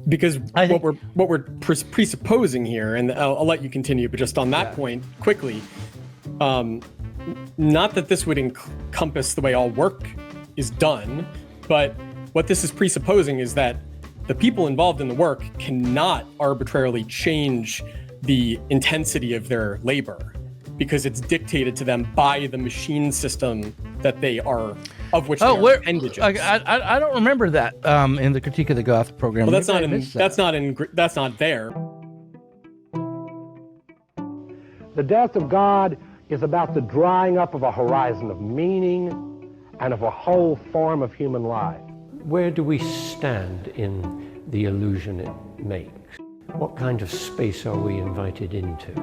Because what we're presupposing here, and I'll let you continue, but just on that point quickly, not that this would encompass the way all work is done, but what this is presupposing is that the people involved in the work cannot arbitrarily change the intensity of their labor because it's dictated to them by the machine system that they are, of which they are appendages. I don't remember that in the Critique of the Goth program. Well, that's not there. The death of God is about the drying up of a horizon of meaning and of a whole form of human life. Where do we stand in the illusion it makes? What kind of space are we invited into?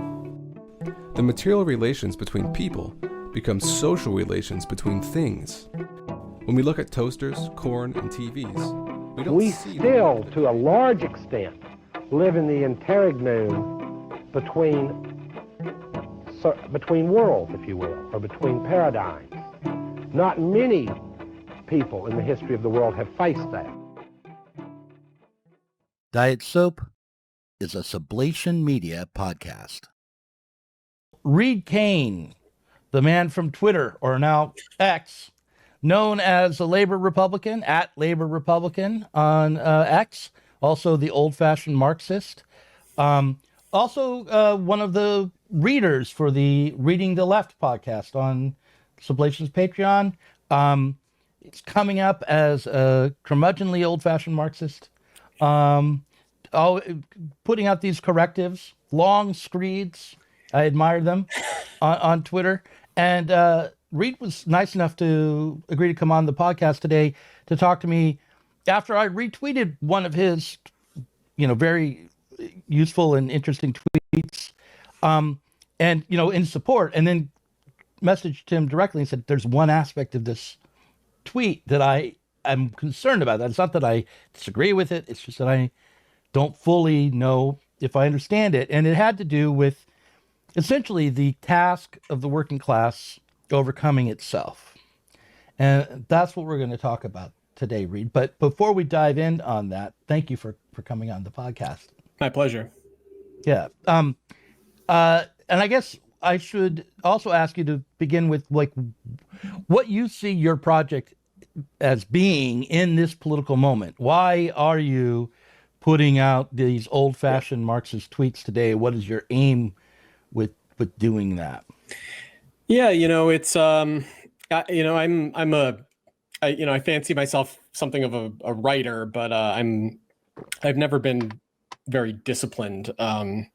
The material relations between people become social relations between things. When we look at toasters, corn, and TVs, we still, to a large extent, live in the interregnum between worlds, if you will, or between paradigms. Not many people in the history of the world have faced that. Diet Soap is a Sublation Media podcast. Reid Kane, the man from Twitter, or now X, known as a Labor Republican, at Labor Republican on X, also the old-fashioned Marxist. Also one of the readers for the Reading the Left podcast on Sublation's Patreon. It's coming up as a curmudgeonly old-fashioned Marxist. Putting out these correctives, long screeds. I admire them on Twitter. And Reid was nice enough to agree to come on the podcast today to talk to me after I retweeted one of his, very useful and interesting tweets, and, in support, and then messaged him directly and said, there's one aspect of this tweet that I am concerned about. It's not that I disagree with it. It's just that I don't fully know if I understand it. And it had to do with essentially the task of the working class overcoming itself. And that's what we're going to talk about today, Reid. But before we dive in on that, thank you for coming on the podcast. My pleasure. Yeah. And I guess I should also ask you to begin with what you see your project as being in this political moment. Why are you putting out these old-fashioned Marxist tweets today? What is your aim with doing that? Yeah, it's I fancy myself something of a writer, but I've never been very disciplined, in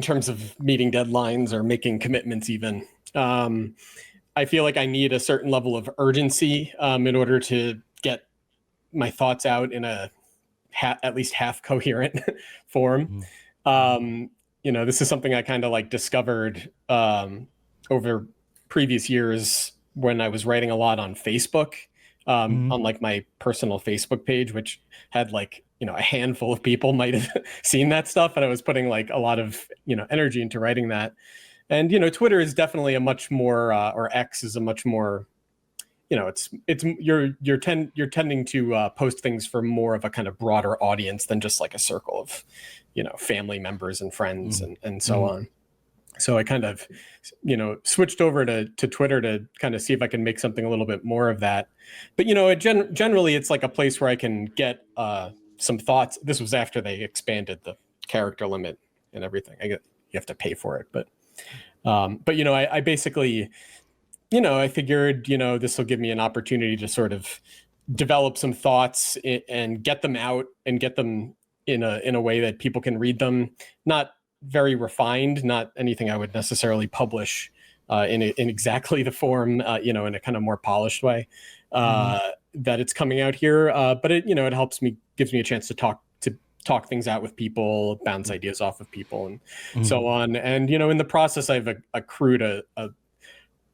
terms of meeting deadlines or making commitments even. I feel like I need a certain level of urgency in order to get my thoughts out in a at least half coherent form. This is something I kind of discovered over previous years when I was writing a lot on Facebook, on my personal Facebook page, which had a handful of people might have seen that stuff, and I was putting a lot of energy into writing that. And Twitter is definitely a much more, or X is a much more, you're tending to post things for more of a kind of broader audience than just a circle of family members and friends and so on. So I kind of switched over to Twitter to kind of see if I can make something a little bit more of that. But generally it's a place where I can get some thoughts. This was after they expanded the character limit and everything. You have to pay for it, but I basically, I figured, this will give me an opportunity to sort of develop some thoughts and get them out and get them in a way that people can read them. Not very refined, not anything I would necessarily publish in talk the form, in a kind of more polished way that it's coming out here. But it, it helps me, gives me a chance to talk things out with people, bounce ideas off of people and so on. And, in the process, I've accrued a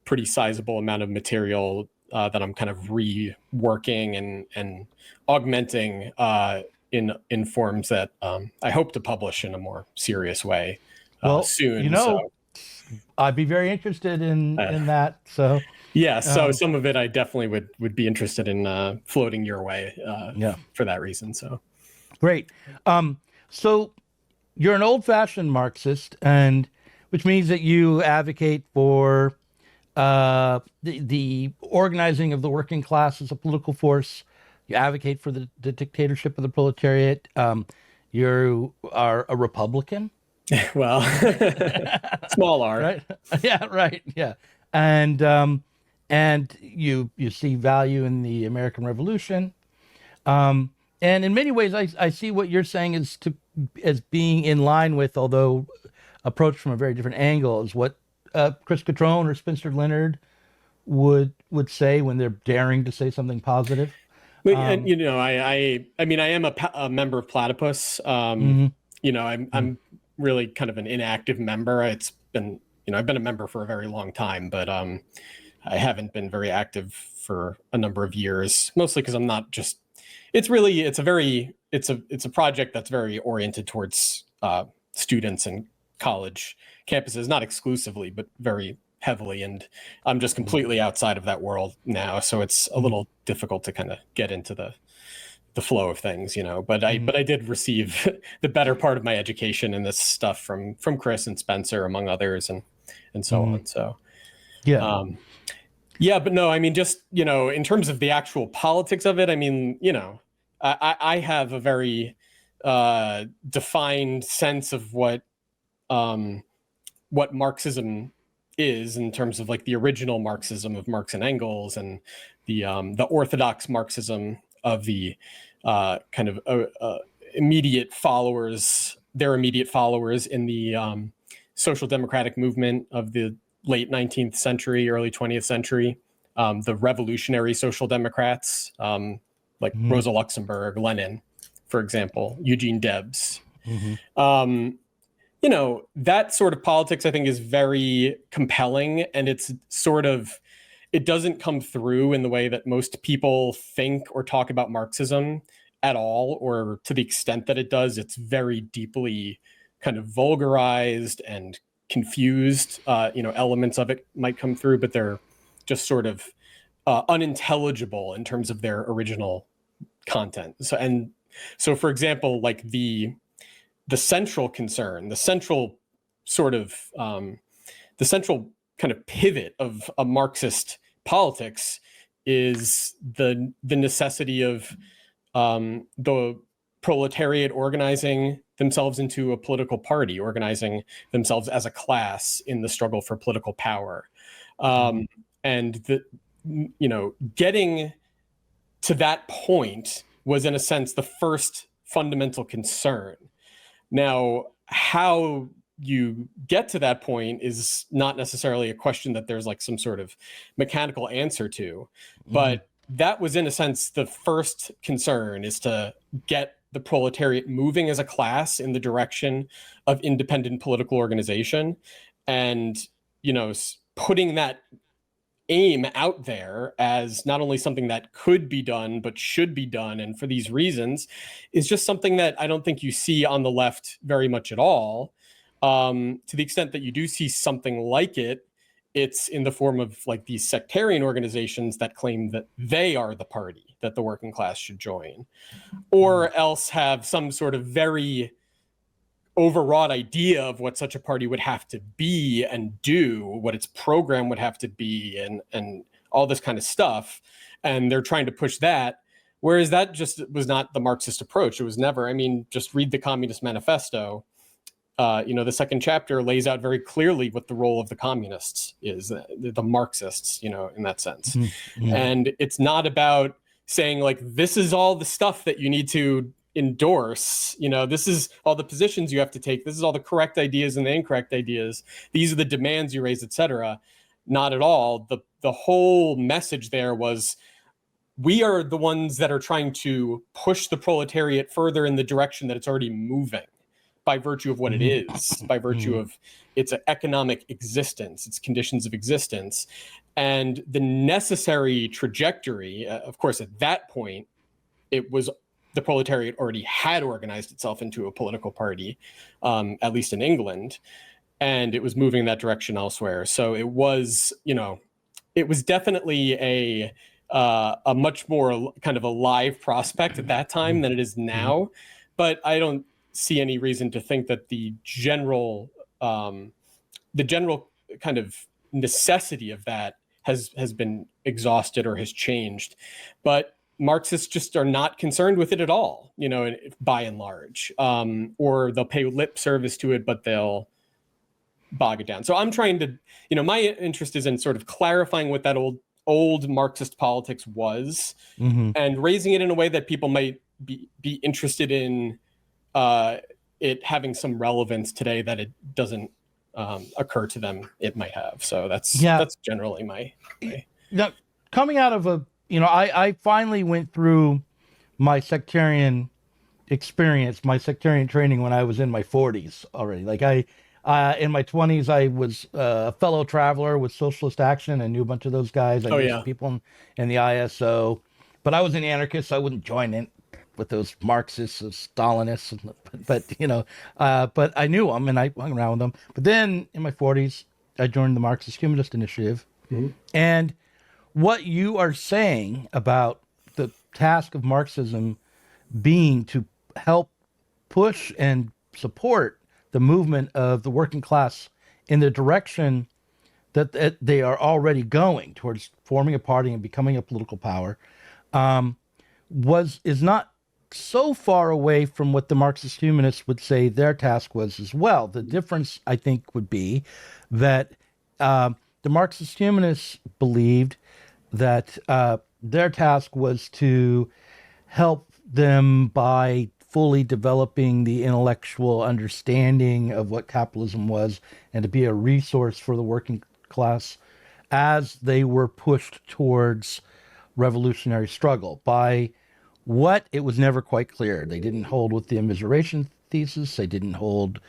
pretty sizable amount of material that I'm kind of reworking and augmenting in forms that I hope to publish in a more serious way soon. I'd be very interested in that. So Yeah, so some of it I definitely would be interested in floating your way for that reason. So Great. So you're an old-fashioned Marxist, and which means that you advocate for the organizing of the working class as a political force. You advocate for the dictatorship of the proletariat. You are a Republican. well, small R, right? Yeah, right. Yeah, and you see value in the American Revolution. And in many ways, I see what you're saying as being in line with, although approached from a very different angle, is what Chris Catrone or Spencer Leonard would say when they're daring to say something positive. And I mean, I am a member of Platypus. I'm really kind of an inactive member. It's been, I've been a member for a very long time, but I haven't been very active for a number of years, mostly because I'm not just. It's a project that's very oriented towards students and college campuses, not exclusively, but very heavily. And I'm just completely outside of that world now, so it's a little difficult to kind of get into the flow of things, But I did receive the better part of my education in this stuff from Chris and Spencer, among others, and so on. So yeah, but no, I mean, just in terms of the actual politics of it, I mean, I have a very defined sense of what Marxism is in terms of like the original Marxism of Marx and Engels, and the orthodox Marxism of the kind of immediate followers, their immediate followers in the social democratic movement of the late 19th century, early 20th century, the revolutionary social democrats, like Rosa Luxemburg, Lenin, for example, Eugene Debs. That sort of politics, I think, is very compelling, and it doesn't come through in the way that most people think or talk about Marxism at all, or to the extent that it does, it's very deeply kind of vulgarized and confused. Elements of it might come through, but they're just sort of unintelligible in terms of their original content. So for example, like the central concern, the central kind of pivot of a Marxist politics is the necessity of the proletariat organizing themselves into a political party, organizing themselves as a class in the struggle for political power. And getting to that point was, in a sense, the first fundamental concern. Now, how you get to that point is not necessarily a question that there's like some sort of mechanical answer to, but that was, in a sense, the first concern, is to get the proletariat moving as a class in the direction of independent political organization, and putting that aim out there as not only something that could be done but should be done, and for these reasons, is just something that I don't think you see on the left very much at all. To the extent that you do see something like it, it's in the form of like these sectarian organizations that claim that they are the party that the working class should join, or else have some sort of very overwrought idea of what such a party would have to be and do, what its program would have to be, and all this kind of stuff. And they're trying to push that, whereas that just was not the Marxist approach. It was never. I mean, just read the Communist Manifesto. The second chapter lays out very clearly what the role of the communists is, the Marxists, in that sense. And it's not about saying like, this is all the stuff that you need to endorse, this is all the positions you have to take, this is all the correct ideas and the incorrect ideas, these are the demands you raise, etc. Not at all. The whole message there was, we are the ones that are trying to push the proletariat further in the direction that it's already moving, by virtue of what it is, by virtue of its economic existence, its conditions of existence, and the necessary trajectory. Of course, at that point, it was the proletariat already had organized itself into a political party, at least in England, and it was moving in that direction elsewhere. So it was, it was definitely a much more kind of a live prospect at that time than it is now. But I don't see any reason to think that the general kind of necessity of that has been exhausted or has changed. But Marxists just are not concerned with it at all, by and large, or they'll pay lip service to it, but they'll bog it down. So I'm trying to, my interest is in sort of clarifying what that old Marxist politics was, and raising it in a way that people might be interested in it having some relevance today that it doesn't occur to them it might have. So that's generally my Now, coming out of I finally went through my sectarian experience, my sectarian training when I was in my 40s already. Like in my 20s, I was a fellow traveler with Socialist Action. I knew a bunch of those guys. I knew some people in the ISO, but I was an anarchist. So I wouldn't join in with those Marxists or Stalinists, but I knew them and I hung around with them. But then in my 40s, I joined the Marxist Humanist Initiative. And what you are saying about the task of Marxism being to help push and support the movement of the working class in the direction that they are already going towards forming a party and becoming a political power, is not so far away from what the Marxist humanists would say their task was as well. The difference, I think, would be that the Marxist humanists believed that their task was to help them by fully developing the intellectual understanding of what capitalism was and to be a resource for the working class as they were pushed towards revolutionary struggle. By what, it was never quite clear. They didn't hold with the immiseration thesis. They didn't hold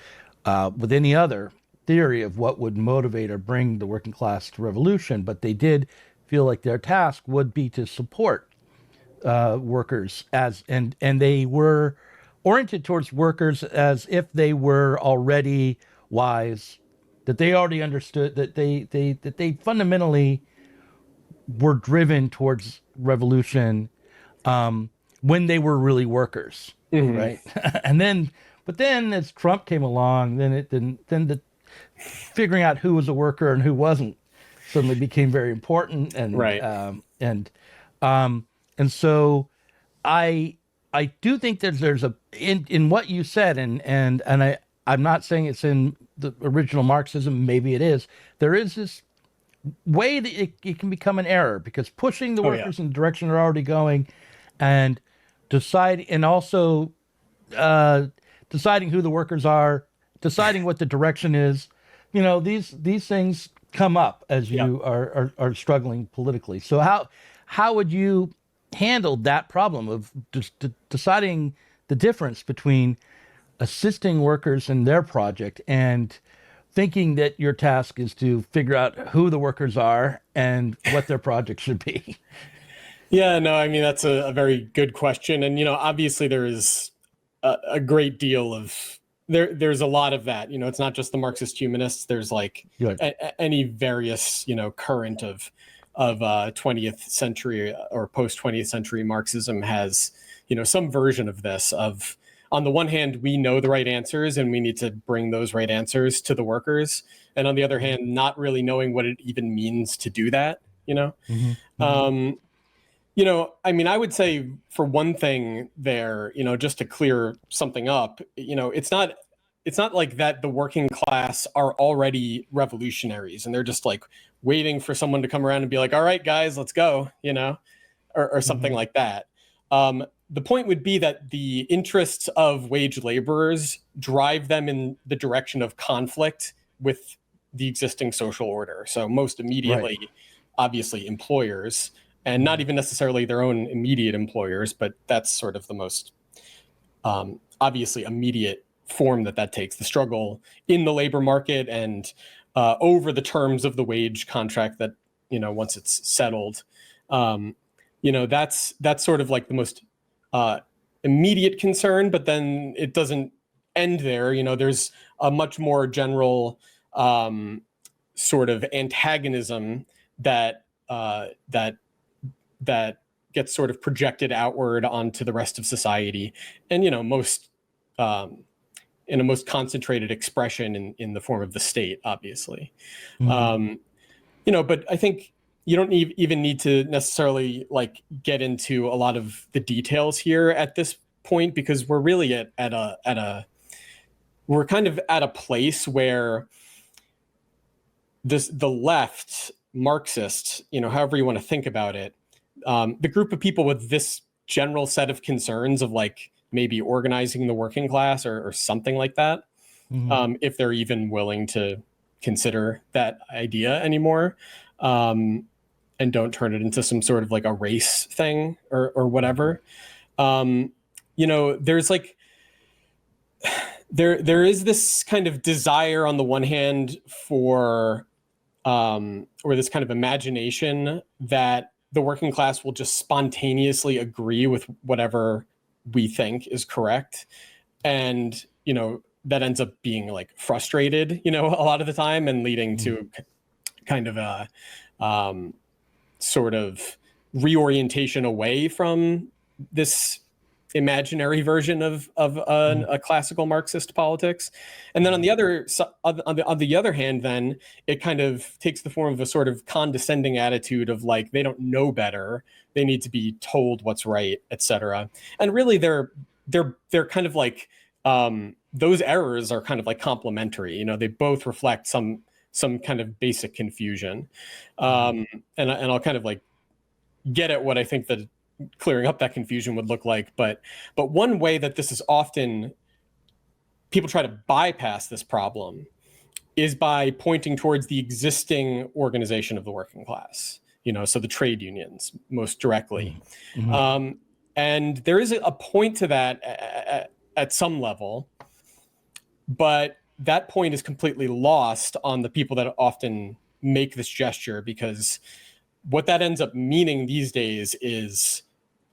with any other theory of what would motivate or bring the working class to revolution, but they did feel like their task would be to support workers and they were oriented towards workers as if they were already wise, that they already understood, that they fundamentally were driven towards revolution when they were really workers, right? But then as Trump came along, then the figuring out who was a worker and who wasn't suddenly became very important, and so I do think that there's in what you said, and I'm not saying it's in the original Marxism, maybe it is. There is this way that it can become an error, because pushing the workers in the direction they're already going, and deciding who the workers are, deciding what the direction is, these things come up as you are struggling politically. So how would you handle that problem of just deciding the difference between assisting workers in their project and thinking that your task is to figure out who the workers are and what their project should be? Yeah, no, I mean, that's a very good question. And, obviously there is a great deal of, there's a lot of that, it's not just the Marxist humanists. There's like any various, current of 20th century or post 20th century Marxism has, some version of this of, on the one hand, we know the right answers and we need to bring those right answers to the workers. And on the other hand, not really knowing what it even means to do that, I mean, I would say for one thing there, just to clear something up, it's not like that the working class are already revolutionaries and they're just like waiting for someone to come around and be like, all right, guys, let's go, or something like that. The point would be that the interests of wage laborers drive them in the direction of conflict with the existing social order. So most immediately, obviously, employers, and not even necessarily their own immediate employers, but that's sort of the most obviously immediate form that takes, the struggle in the labor market and over the terms of the wage contract that, once it's settled, that's sort of like the most immediate concern, but then it doesn't end there. There's a much more general sort of antagonism that that gets sort of projected outward onto the rest of society, and most in a most concentrated expression in the form of the state, obviously. But I think you don't even need to necessarily like get into a lot of the details here at this point, because we're really we're kind of at a place where the left, Marxist, however you want to think about it, the group of people with this general set of concerns of like maybe organizing the working class or something like that, if they're even willing to consider that idea anymore, and don't turn it into some sort of like a race thing or whatever. There's like, there is this kind of desire on the one hand for, or this kind of imagination that the working class will just spontaneously agree with whatever we think is correct. And, that ends up being like frustrated, a lot of the time, and leading to kind of a sort of reorientation away from this imaginary version of a classical Marxist politics. And then on the other hand, then it kind of takes the form of a sort of condescending attitude of like, they don't know better, they need to be told what's right, etc. And really they're kind of like, those errors are kind of like complementary. They both reflect some kind of basic confusion. And I'll kind of like get at what I think that clearing up that confusion would look like. But one way that this is often, people try to bypass this problem is by pointing towards the existing organization of the working class, so the trade unions most directly. And there is a point to that at some level, but that point is completely lost on the people that often make this gesture, because what that ends up meaning these days is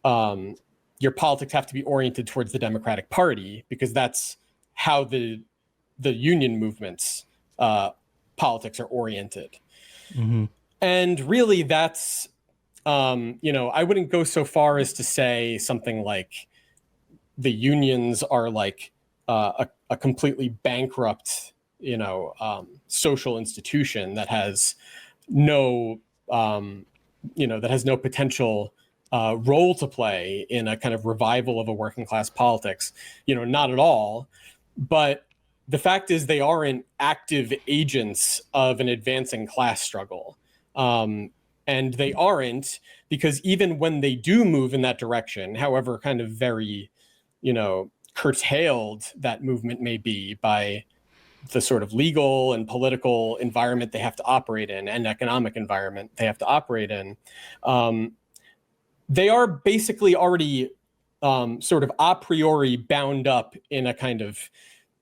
your politics have to be oriented towards the Democratic Party, because that's how the union movement's politics are oriented. And really that's, I wouldn't go so far as to say something like the unions are like a completely bankrupt, social institution that has no, that has no potential role to play in a kind of revival of a working class politics. Not at all. But the fact is they aren't active agents of an advancing class struggle. And they aren't, because even when they do move in that direction, however kind of very, curtailed that movement may be by the sort of legal and political environment they have to operate in, and economic environment they have to operate in, they are basically already sort of a priori bound up in a kind of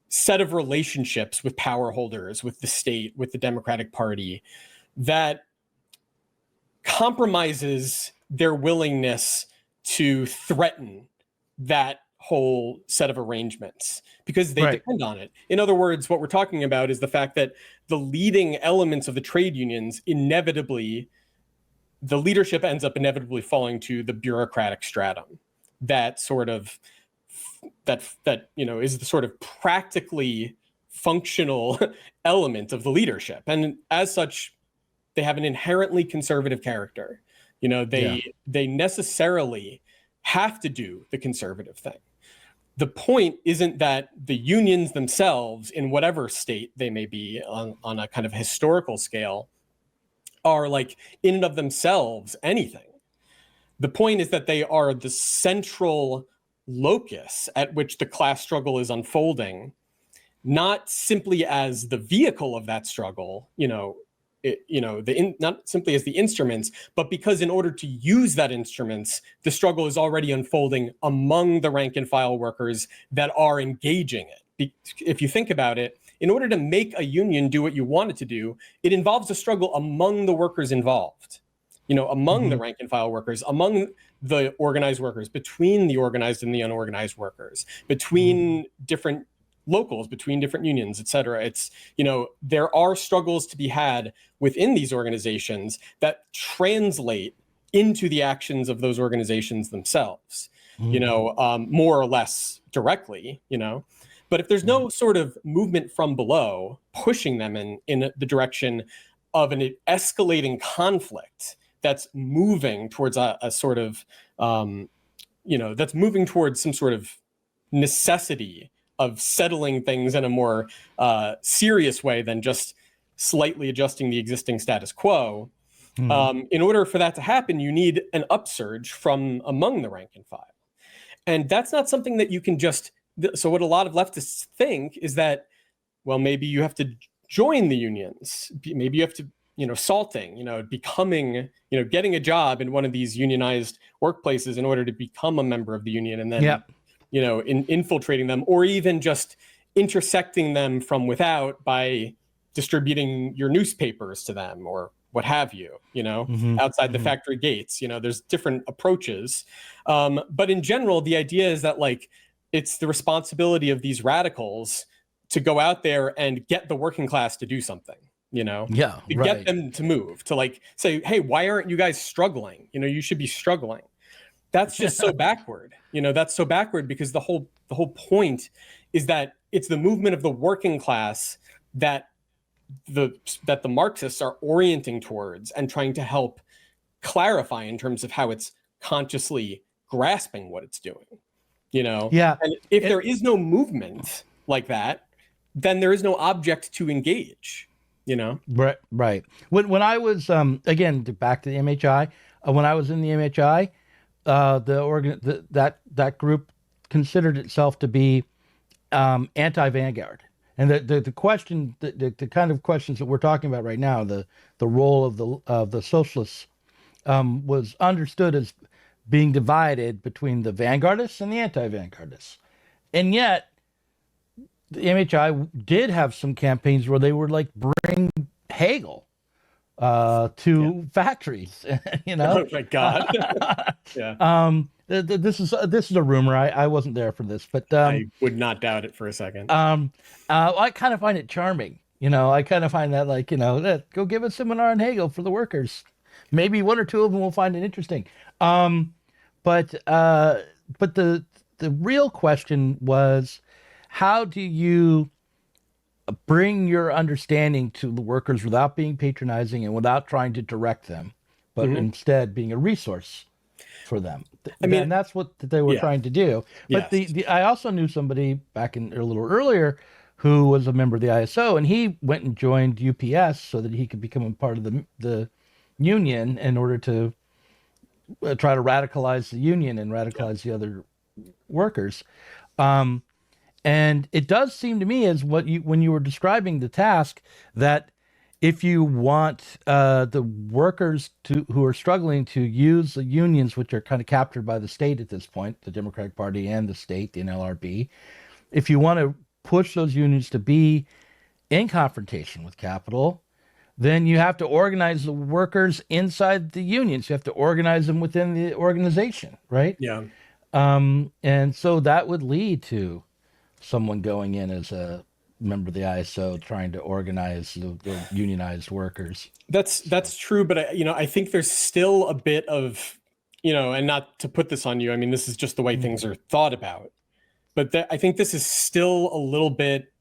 set of relationships with power holders, with the state, with the Democratic Party, that compromises their willingness to threaten that whole set of arrangements, because they depend on it. In other words, what we're talking about is the fact that the leading elements of the trade unions inevitably, the leadership ends up inevitably falling to the bureaucratic stratum. That sort of, that is the sort of practically functional element of the leadership. And as such, they have an inherently conservative character. They necessarily have to do the conservative thing. The point isn't that the unions themselves, in whatever state they may be on a kind of historical scale, are like in and of themselves anything. The point is that they are the central locus at which the class struggle is unfolding, not simply as the vehicle of that struggle, not simply as the instruments, but because in order to use that instruments, the struggle is already unfolding among the rank and file workers that are engaging it. If you think about it, in order to make a union do what you want it to do, it involves a struggle among the workers involved, among the rank and file workers, among the organized workers, between the organized and the unorganized workers, between different locals, between different unions, et cetera. It's, there are struggles to be had within these organizations that translate into the actions of those organizations themselves, more or less directly, But if there's no sort of movement from below pushing them in the direction of an escalating conflict that's moving towards a sort of, that's moving towards some sort of necessity of settling things in a more serious way than just slightly adjusting the existing status quo. In order for that to happen, you need an upsurge from among the rank and file. And that's not something that you can just, so what a lot of leftists think is that, well, maybe you have to join the unions. Maybe you have to, salting, becoming, getting a job in one of these unionized workplaces in order to become a member of the union, and then, infiltrating them, or even just intersecting them from without by distributing your newspapers to them or what have you, outside the factory gates. There's different approaches. But in general, the idea is that it's the responsibility of these radicals to go out there and get the working class to do something, get them to move, to say, hey, why aren't you guys struggling? You should be struggling. That's just so backward. That's so backward because the whole point is that it's the movement of the working class that the Marxists are orienting towards and trying to help clarify in terms of how it's consciously grasping what it's doing. And if there is no movement like that, then there is no object to engage. Right. When I was again back to the MHI, when I was in the MHI, that group considered itself to be anti-vanguard, and the question, the kind of questions that we're talking about right now, the role of the socialists, was understood as being divided between the vanguardists and the anti-vanguardists, and yet the MHI did have some campaigns where they would bring Hegel to factories, Oh my God. Yeah. This is a rumor. I wasn't there for this, but I would not doubt it for a second. I kind of find it charming. I kind of find that go give a seminar on Hegel for the workers. Maybe one or two of them will find it interesting. But the real question was, how do you bring your understanding to the workers without being patronizing and without trying to direct them, but instead being a resource for them? And that's what they were trying to do. But I also knew somebody back a little earlier who was a member of the ISO, and he went and joined UPS so that he could become a part of the union in order to try to radicalize the union and radicalize the other workers. And it does seem to me, as when you were describing the task, that if you want the workers who are struggling to use the unions, which are kind of captured by the state at this point, the Democratic Party and the state, the NLRB, if you want to push those unions to be in confrontation with capital, then you have to organize the workers inside the unions. You have to organize them within the organization, right? Yeah. And so that would lead to someone going in as a member of the ISO trying to organize the unionized workers. That's true, but I think there's still a bit of, and not to put this on you, this is just the way things are thought about, but I think this is still a little bit,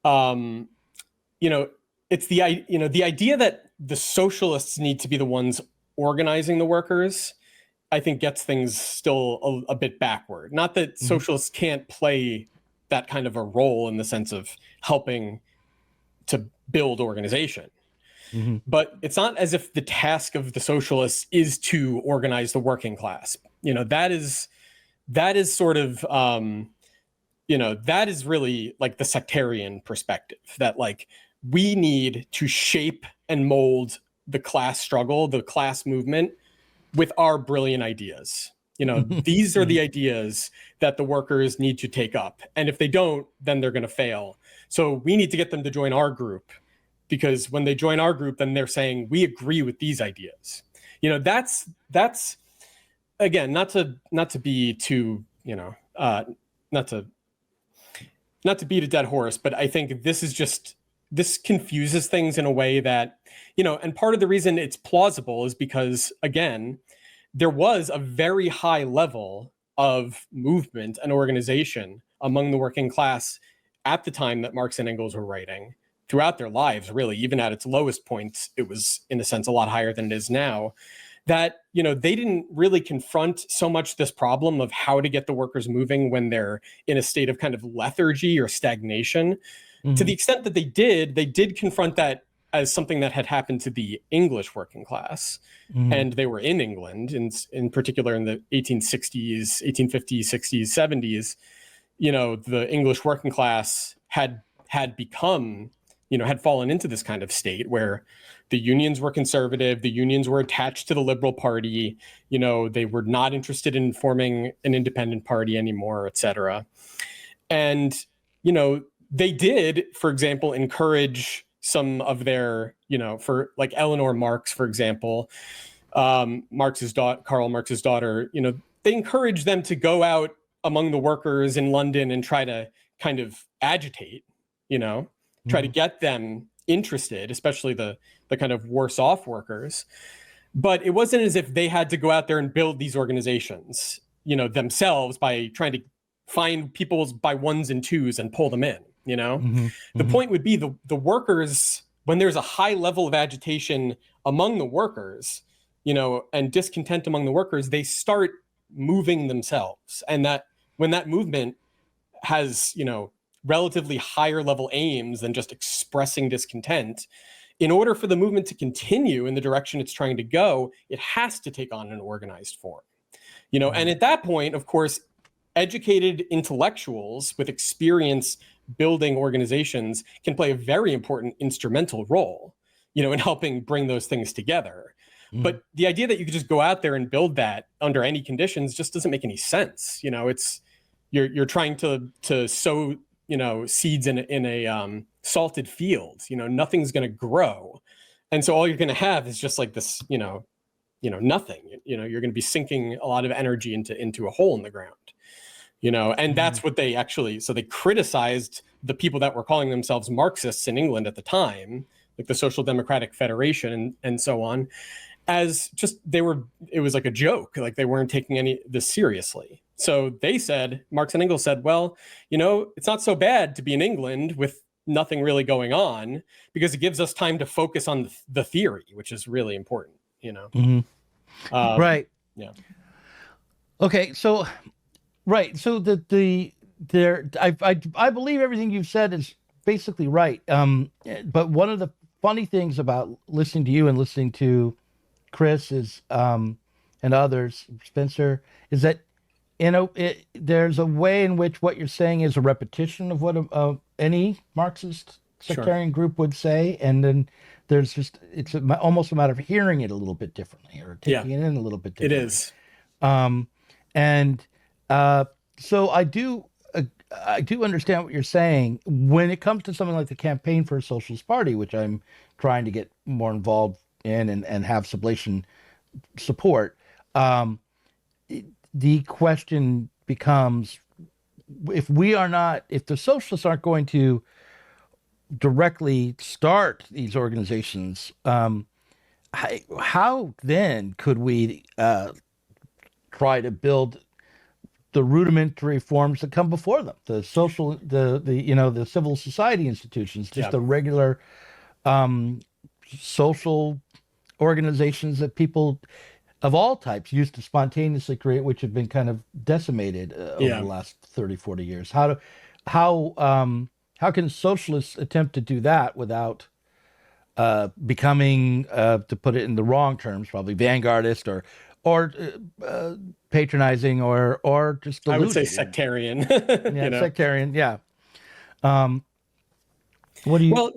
it's the idea that the socialists need to be the ones organizing the workers, I think gets things still a bit backward. Not that socialists can't play that kind of a role in the sense of helping to build organization. But it's not as if the task of the socialists is to organize the working class. That is sort of, that is really the sectarian perspective, that we need to shape and mold the class struggle, the class movement, with our brilliant ideas. These are the ideas that the workers need to take up. And if they don't, then they're going to fail. So we need to get them to join our group, because when they join our group, then they're saying, we agree with these ideas. That's again, not to be too, not to not to beat a dead horse, but I think this confuses things in a way that, and part of the reason it's plausible is because, again, there was a very high level of movement and organization among the working class at the time that Marx and Engels were writing, throughout their lives, really. Even at its lowest points, it was, in a sense, a lot higher than it is now. That, they didn't really confront so much this problem of how to get the workers moving when they're in a state of kind of lethargy or stagnation. Mm-hmm. To the extent that they did confront that as something that had happened to the English working class. Mm-hmm. And they were in England, in particular in the 1860s, 1850s, 60s, 70s. The English working class had become, had fallen into this kind of state where the unions were conservative, the unions were attached to the Liberal Party, they were not interested in forming an independent party anymore, et cetera. And, they did, for example, encourage some of their, for like Eleanor Marx, for example, Karl Marx's daughter, they encouraged them to go out among the workers in London and try to kind of agitate, try to get them interested, especially the kind of worse off workers. But it wasn't as if they had to go out there and build these organizations, themselves by trying to find people by ones and twos and pull them in, Mm-hmm. The point would be the workers, when there's a high level of agitation among the workers, and discontent among the workers, they start moving themselves. And that when that movement has, relatively higher level aims than just expressing discontent, in order for the movement to continue in the direction it's trying to go, it has to take on an organized form. And at that point, of course, educated intellectuals with experience building organizations can play a very important instrumental role, in helping bring those things together. Mm. But the idea that you could just go out there and build that under any conditions just doesn't make any sense. It's you're trying to sow seeds in a salted field. Nothing's going to grow, and so all you're going to have is just like this nothing. You're going to be sinking a lot of energy into a hole in the ground. And that's what they actually, so they criticized the people that were calling themselves Marxists in England at the time, like the Social Democratic Federation and so on, as just, it was like a joke, like they weren't taking this seriously. So they said, Marx and Engels said, well, it's not so bad to be in England with nothing really going on, because it gives us time to focus on the theory, which is really important, Mm-hmm. Right. Yeah. Okay. So, right. So I believe everything you've said is basically right. But one of the funny things about listening to you and listening to Chris and others, Spencer, is that there's a way in which what you're saying is a repetition of what any Marxist sectarian group would say, and then there's it's almost a matter of hearing it a little bit differently or taking it in a little bit differently. It is. So I do understand what you're saying when it comes to something like the Campaign for a Socialist Party, which I'm trying to get more involved in and have Sublation support. The question becomes, if the socialists aren't going to directly start these organizations, how then could we try to build the rudimentary forms that come before them, the social, the civil society institutions, just the regular social organizations that people of all types used to spontaneously create, which have been kind of decimated over the last 30, 40 years. How can socialists attempt to do that without becoming, to put it in the wrong terms, probably vanguardist or patronizing or just deluded? I would say sectarian. Sectarian. Yeah. What do you? Well,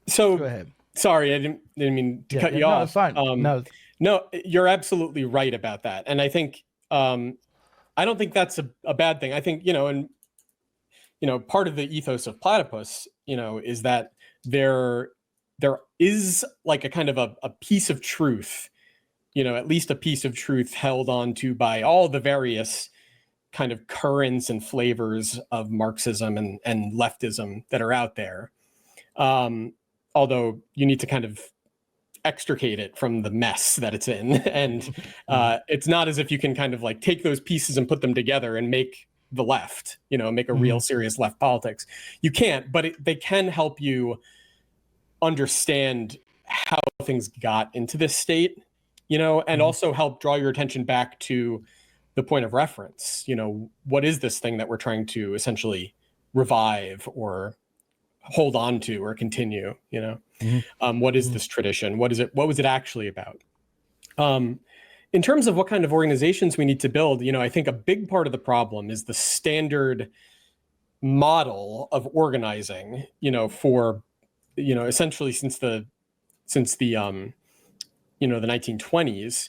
so go ahead. Sorry, I didn't mean to cut you off. No, it's fine. No, you're absolutely right about that, and I think I don't think that's a bad thing. I think part of the ethos of Platypus, is that there is like a kind of a piece of truth, at least a piece of truth held on to by all the various, kind of currents and flavors of Marxism and leftism that are out there. Although you need to kind of extricate it from the mess that it's in. And it's not as if you can kind of like take those pieces and put them together and make the left, make a real serious left politics. You can't, but they can help you understand how things got into this state, and also help draw your attention back to the point of reference. What is this thing that we're trying to essentially revive or hold on to or continue, what is this tradition? What was it actually about? In terms of what kind of organizations we need to build, I think a big part of the problem is the standard model of organizing, for, essentially since the 1920s,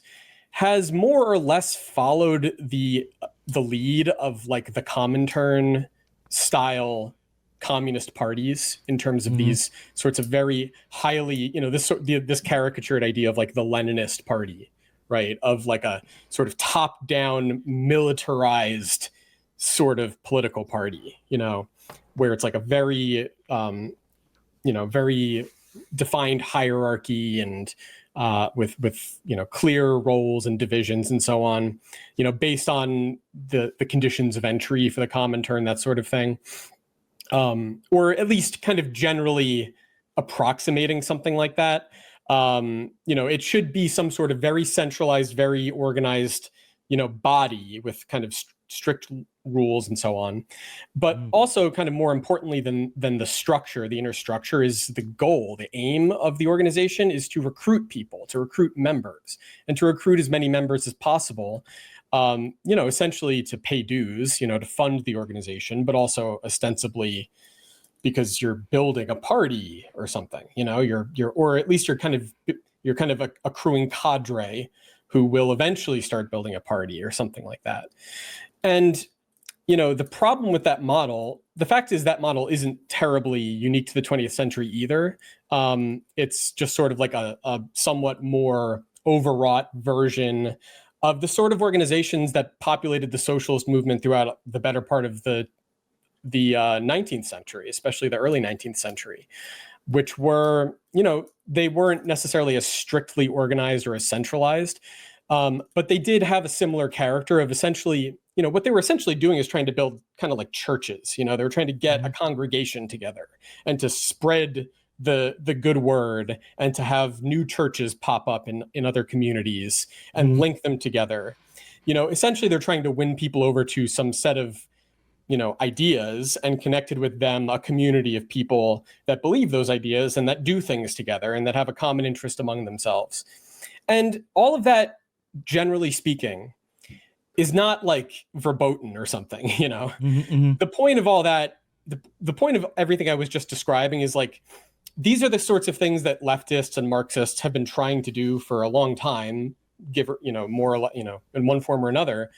has more or less followed the lead of like the Comintern style communist parties in terms of these sorts of very highly, this caricatured idea of like the Leninist party, right? Of like a sort of top-down militarized sort of political party, where it's like a very, very defined hierarchy and with clear roles and divisions and so on, based on the conditions of entry for the Comintern, that sort of thing. Or at least kind of generally approximating something like that. It should be some sort of very centralized, very organized, body with kind of strict rules and so on. But also kind of more importantly than the structure, the inner structure, is the goal. The aim of the organization is to recruit people, to recruit members, and to recruit as many members as possible. Essentially to pay dues, to fund the organization, but also ostensibly because you're building a party or something, or at least you're kind of accruing cadre who will eventually start building a party or something like that. And, the problem with that model, the fact is that model isn't terribly unique to the 20th century either. It's just sort of like a somewhat more overwrought version of the sort of organizations that populated the socialist movement throughout the better part of the 19th century, especially the early 19th century, which were, they weren't necessarily as strictly organized or as centralized, but they did have a similar character of essentially, what they were essentially doing is trying to build kind of like churches. They were trying to get a congregation together and to spread the good word and to have new churches pop up in other communities and link them together. Essentially they're trying to win people over to some set of, ideas and connected with them a community of people that believe those ideas and that do things together and that have a common interest among themselves. And all of that, generally speaking, is not like verboten or something, The point of all that, the point of everything I was just describing is like, these are the sorts of things that leftists and Marxists have been trying to do for a long time, more or less, in one form or another,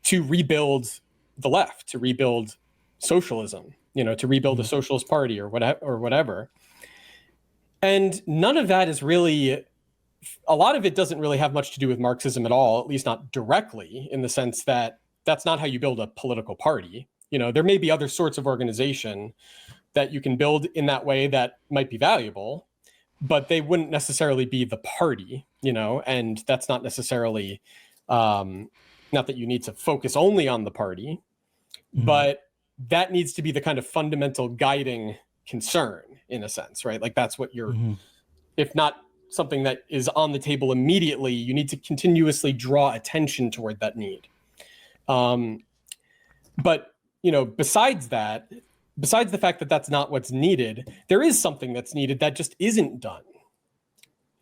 to rebuild the left, to rebuild socialism, to rebuild a socialist party or whatever. And none of that is really, a lot of it doesn't really have much to do with Marxism at all, at least not directly, in the sense that that's not how you build a political party. There may be other sorts of organization that you can build in that way that might be valuable, but they wouldn't necessarily be the party, and that's not necessarily, not that you need to focus only on the party, but that needs to be the kind of fundamental guiding concern in a sense, right? Like that's what you're, if not something that is on the table immediately, you need to continuously draw attention toward that need. But, besides that, besides the fact that that's not what's needed, there is something that's needed that just isn't done.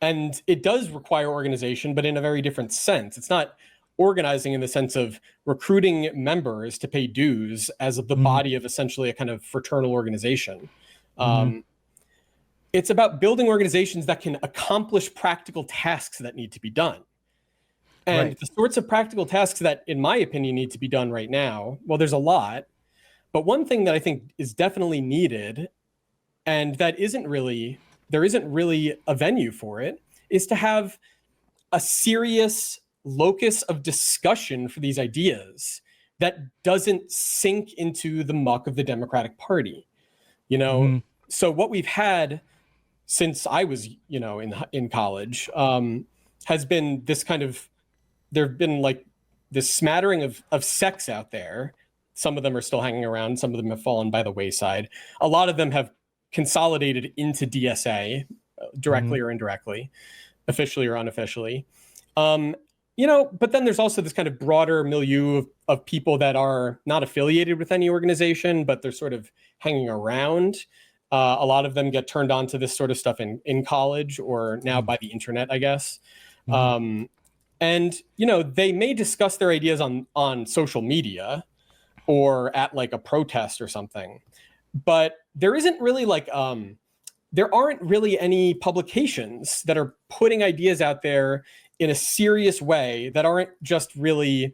And it does require organization, but in a very different sense. It's not organizing in the sense of recruiting members to pay dues as of the body of essentially a kind of fraternal organization. It's about building organizations that can accomplish practical tasks that need to be done. And the sorts of practical tasks that, in my opinion, need to be done right now, well, there's a lot. But one thing that I think is definitely needed, and that there isn't really a venue for it, is to have a serious locus of discussion for these ideas that doesn't sink into the muck of the Democratic Party. You know, so what we've had since I was, you know, in college, has been this kind of, there've been like this smattering of sects out there. Some of them are still hanging around. Some of them have fallen by the wayside. A lot of them have consolidated into DSA, directly or indirectly, officially or unofficially. You know, but then there's also this kind of broader milieu of people that are not affiliated with any organization, but they're sort of hanging around. A lot of them get turned on to this sort of stuff in college or now by the internet, I guess. And, you know, they may discuss their ideas on social media or at like a protest or something, but there isn't really like, there aren't really any publications that are putting ideas out there in a serious way that aren't just really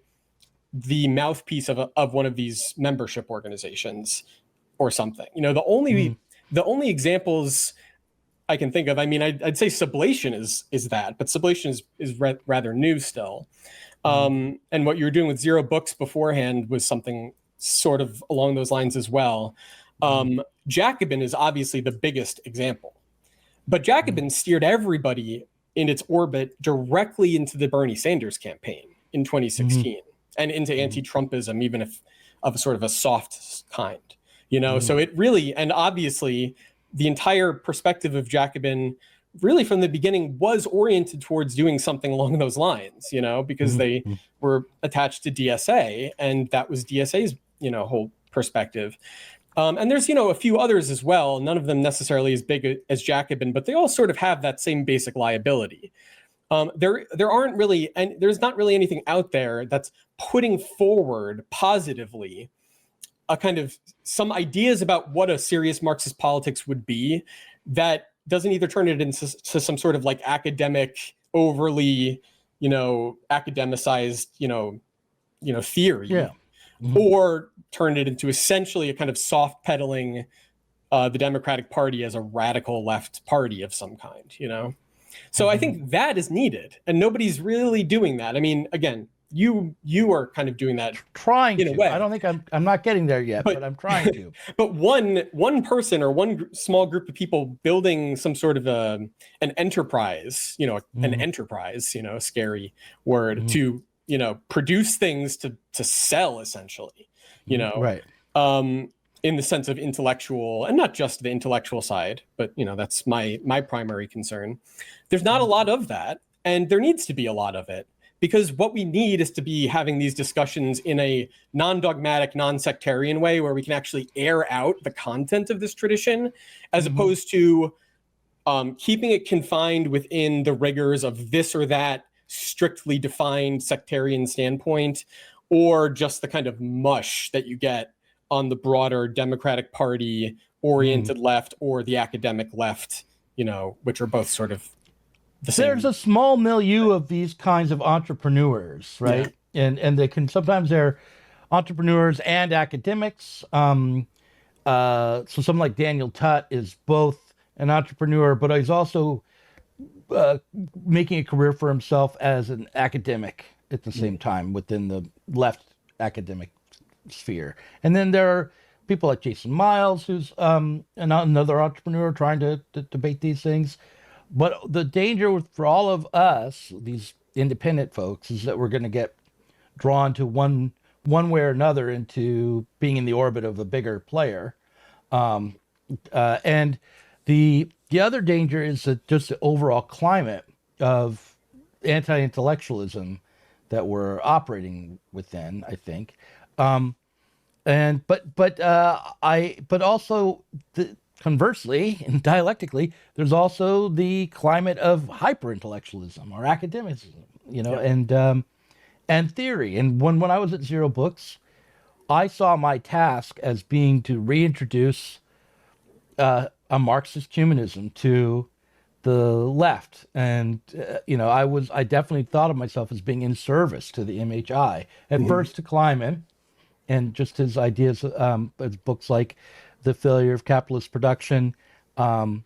the mouthpiece of one of these membership organizations or something. You know, the only examples I can think of, I mean, I'd say Sublation is that, but Sublation is rather new still. And what you were doing with Zero Books beforehand was something sort of along those lines as well. Jacobin is obviously the biggest example, but Jacobin steered everybody in its orbit directly into the Bernie Sanders campaign in 2016 and into anti-Trumpism, even if of sort of a soft kind, you know? So it really, and obviously the entire perspective of Jacobin really from the beginning was oriented towards doing something along those lines, you know, because they were attached to DSA and that was DSA's, you know, whole perspective. And there's, you know, a few others as well, none of them necessarily as big as Jacobin, but they all sort of have that same basic liability. There aren't really, and there's not really anything out there that's putting forward positively a kind of some ideas about what a serious Marxist politics would be that doesn't either turn it into some sort of like academic, overly, you know, academicized, you know, theory, or turn it into essentially a kind of soft peddling the Democratic Party as a radical left party of some kind, you know? So I think that is needed and nobody's really doing that. I mean, again, you are kind of doing that, trying in to. a way. I don't think I'm not getting there yet, but I'm trying to. But one person or one small group of people building some sort of an enterprise, you know, an enterprise, you know, a scary word, to, you know, produce things to sell essentially, you know, right. In the sense of intellectual, and not just the intellectual side, but, you know, that's my primary concern. There's not a lot of that, and there needs to be a lot of it. Because what we need is to be having these discussions in a non-dogmatic, non-sectarian way where we can actually air out the content of this tradition, as opposed to keeping it confined within the rigors of this or that strictly defined sectarian standpoint, or just the kind of mush that you get on the broader Democratic Party oriented left or the academic left, you know, which are both sort of there's a small milieu of these kinds of entrepreneurs, right? Yeah. And they can sometimes they're entrepreneurs and academics. So someone like Daniel Tutt is both an entrepreneur, but he's also making a career for himself as an academic at the same time within the left academic sphere. And then there are people like Jason Miles, who's another entrepreneur trying to debate these things. But the danger for all of us, these independent folks, is that we're going to get drawn to one way or another into being in the orbit of a bigger player. And the other danger is that just the overall climate of anti-intellectualism that we're operating within, I think. But also conversely and dialectically, there's also the climate of hyper-intellectualism or academicism, you know, and theory. And when I was at Zero Books, I saw my task as being to reintroduce a Marxist humanism to the left. And, you know, I definitely thought of myself as being in service to the MHI. At first to Kleiman, and just his ideas, his books like The Failure of Capitalist Production, and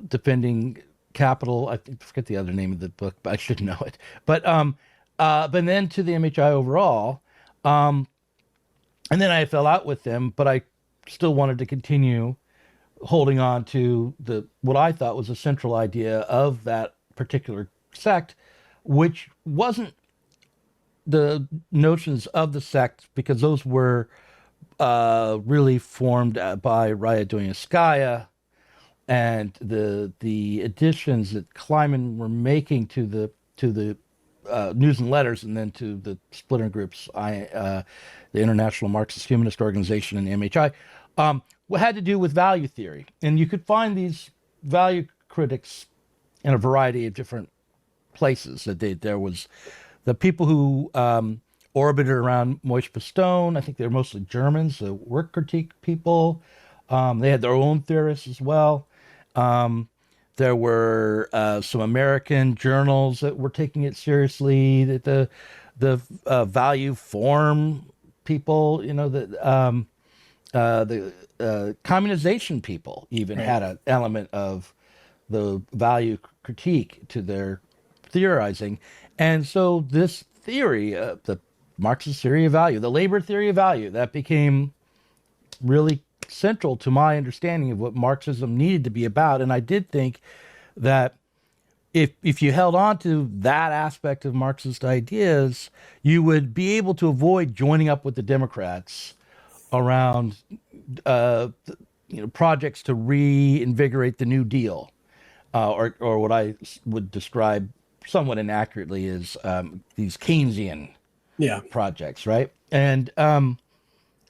Defending Capital. I forget the other name of the book, but I should know it. But then to the MHI overall, And then I fell out with them, but I still wanted to continue holding on to what I thought was a central idea of that particular sect, which wasn't the notions of the sect, because those were really formed by Raya Dostoevskaya, and the additions that Kleiman were making to the news and letters, and then to the splinter groups, the International Marxist Humanist Organization and the MHI, had to do with value theory. And you could find these value critics in a variety of different places. There was the people who orbited around Moishe Postone. I think they're mostly Germans, the Wertkritik people. They had their own theorists as well. There were some American journals that were taking it seriously. That the value form people, the communization people even had an element of the value critique to their theorizing. And so this theory, the Marxist theory of value, the labor theory of value, that became really central to my understanding of what Marxism needed to be about. And I did think that if you held on to that aspect of Marxist ideas, you would be able to avoid joining up with the Democrats around projects to reinvigorate the New Deal, or what I would describe somewhat inaccurately as these Keynesian projects, right? And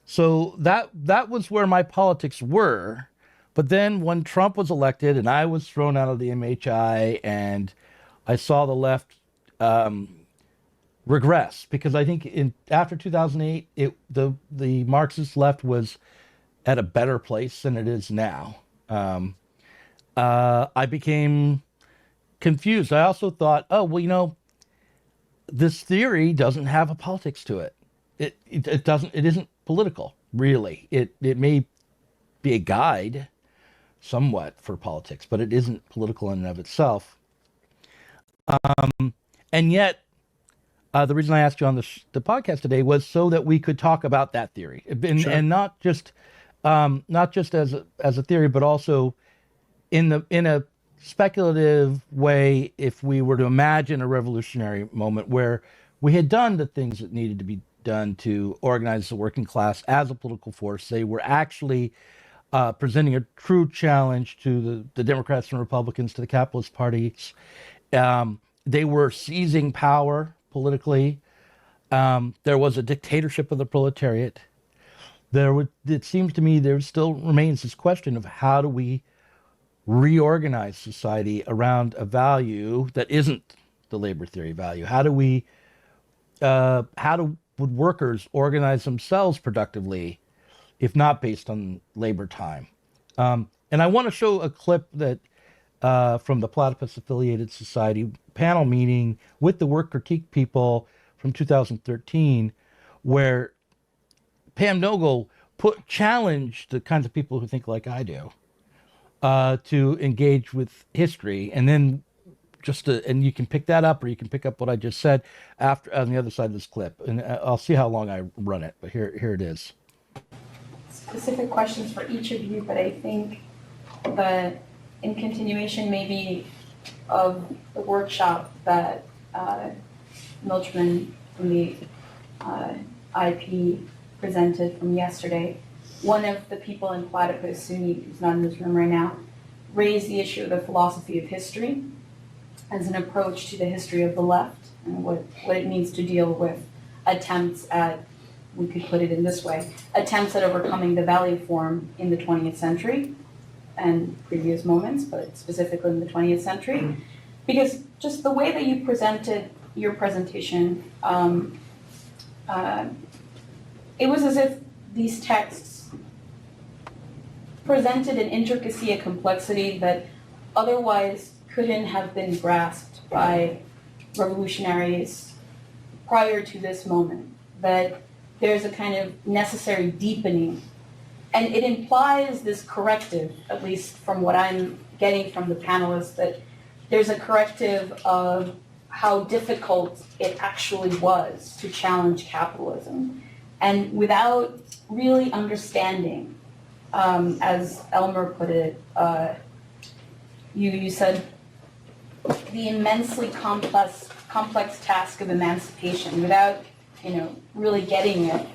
so that was where my politics were. But then when Trump was elected and I was thrown out of the MHI, and I saw the left regress, because I think after 2008, the Marxist left was at a better place than it is now. I became confused. I also thought, this theory doesn't have a politics to it. It doesn't. It isn't political, really. It may be a guide somewhat for politics, but it isn't political in and of itself. And yet, the reason I asked you on the podcast today was so that we could talk about that theory, and not just as a theory, but also in a speculative way. If we were to imagine a revolutionary moment where we had done the things that needed to be done to organize the working class as a political force, they were actually presenting a true challenge to the Democrats and Republicans, to the capitalist parties. They were seizing power politically. There was a dictatorship of the proletariat. It seems to me there still remains this question of how do we reorganize society around a value that isn't the labor theory value? Would workers organize themselves productively, if not based on labor time? And I want to show a clip that from the Platypus Affiliated Society panel meeting with the Wertkritik people from 2013, where Pam Nogel challenged the kinds of people who think like I do to engage with history, and then and you can pick that up, or you can pick up what I just said after on the other side of this clip, and I'll see how long I run it. But here it is. Specific questions for each of you, but I think that in continuation maybe of the workshop that Milchman from the IP presented from yesterday, one of the people in Platypus, Suni, who's not in this room right now, raised the issue of the philosophy of history as an approach to the history of the left, and what it means to deal with attempts at, we could put it in this way, attempts at overcoming the value form in the 20th century and previous moments, but specifically in the 20th century. Because just the way that you presented your presentation, it was as if these texts presented an intricacy, a complexity that otherwise couldn't have been grasped by revolutionaries prior to this moment, that there's a kind of necessary deepening. And it implies this corrective, at least from what I'm getting from the panelists, that there's a corrective of how difficult it actually was to challenge capitalism. And without really understanding, as Elmer put it, you said the immensely complex task of emancipation, without really getting it,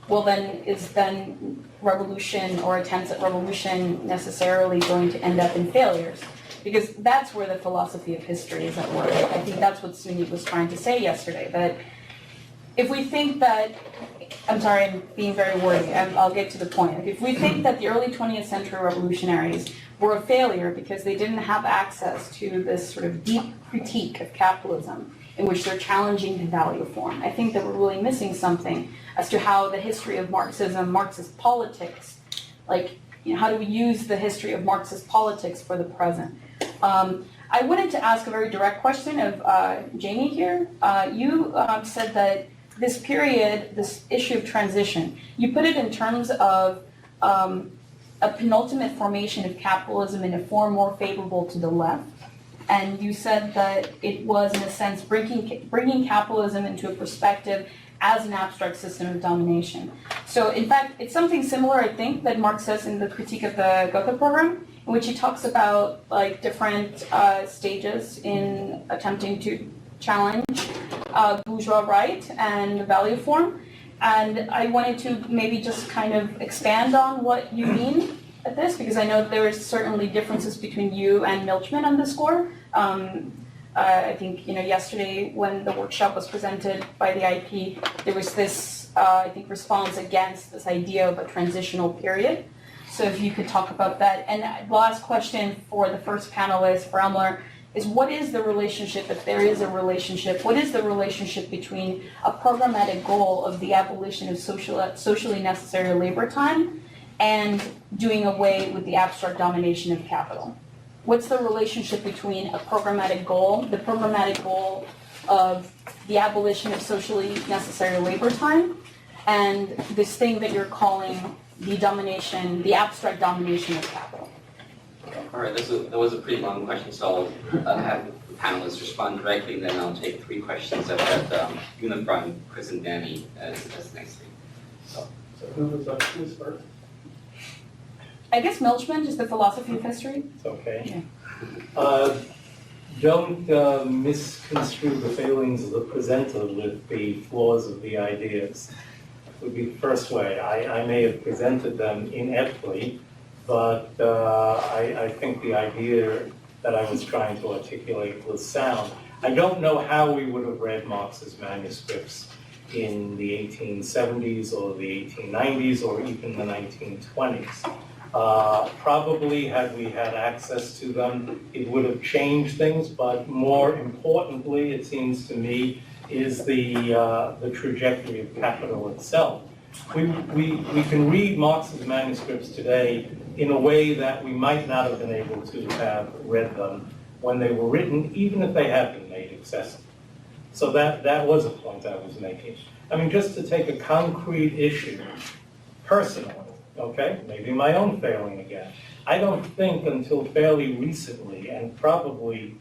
well then revolution or attempts at revolution necessarily going to end up in failures? Because that's where the philosophy of history is at work. I think that's what Sunit was trying to say yesterday, that if we think that, I'm sorry, I'm being very wordy, I'll get to the point. If we think that the early 20th century revolutionaries were a failure because they didn't have access to this sort of deep critique of capitalism in which they're challenging the value form, I think that we're really missing something as to how the history of Marxism, Marxist politics, how do we use the history of Marxist politics for the present? I wanted to ask a very direct question of Jamie here. You said that this period, this issue of transition, you put it in terms of a penultimate formation of capitalism in a form more favorable to the left. And you said that it was, in a sense, bringing capitalism into a perspective as an abstract system of domination. So, in fact, it's something similar, I think, that Marx says in the Critique of the Gotha program, in which he talks about different stages in attempting to challenge bourgeois right and the value form. And I wanted to maybe just kind of expand on what you mean at this, because I know there is certainly differences between you and Milchman on this score. I think, yesterday when the workshop was presented by the IP, there was this, I think, response against this idea of a transitional period. So if you could talk about that. And the last question for the first panelist, for Elmer, is what is the relationship, if there is a relationship, what is the relationship between a programmatic goal of the abolition of socially necessary labor time and doing away with the abstract domination of capital? What's the relationship between a programmatic goal, the programmatic goal of the abolition of socially necessary labor time, and this thing that you're calling the domination, the abstract domination of capital? All right, that was a pretty long question, so I'll have the panelists respond directly, and then I'll take three questions. I've got Unifront, Chris, and Danny as next thing. So who's first? I guess Milchman, just the philosophy of history. It's okay. Yeah. Don't misconstrue the failings of the presenter with the flaws of the ideas. Would be the first way. I may have presented them ineptly, but I think the idea that I was trying to articulate was sound. I don't know how we would have read Marx's manuscripts in the 1870s or the 1890s or even the 1920s. Probably, had we had access to them, it would have changed things, but more importantly, it seems to me, is the trajectory of capital itself. We can read Marx's manuscripts today in a way that we might not have been able to have read them when they were written, even if they had been made accessible. So that was a point I was making. I mean, just to take a concrete issue, personally, okay, maybe my own failing again. I don't think until fairly recently, and probably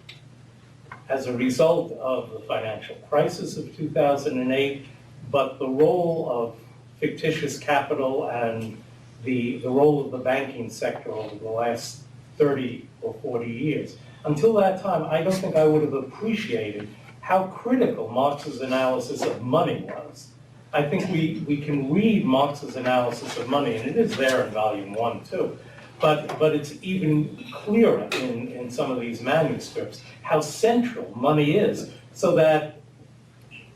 as a result of the financial crisis of 2008, but the role of fictitious capital and the role of the banking sector over the last 30 or 40 years. Until that time, I don't think I would have appreciated how critical Marx's analysis of money was. I think we can read Marx's analysis of money, and it is there in volume 1 too, but it's even clearer in some of these manuscripts how central money is, so that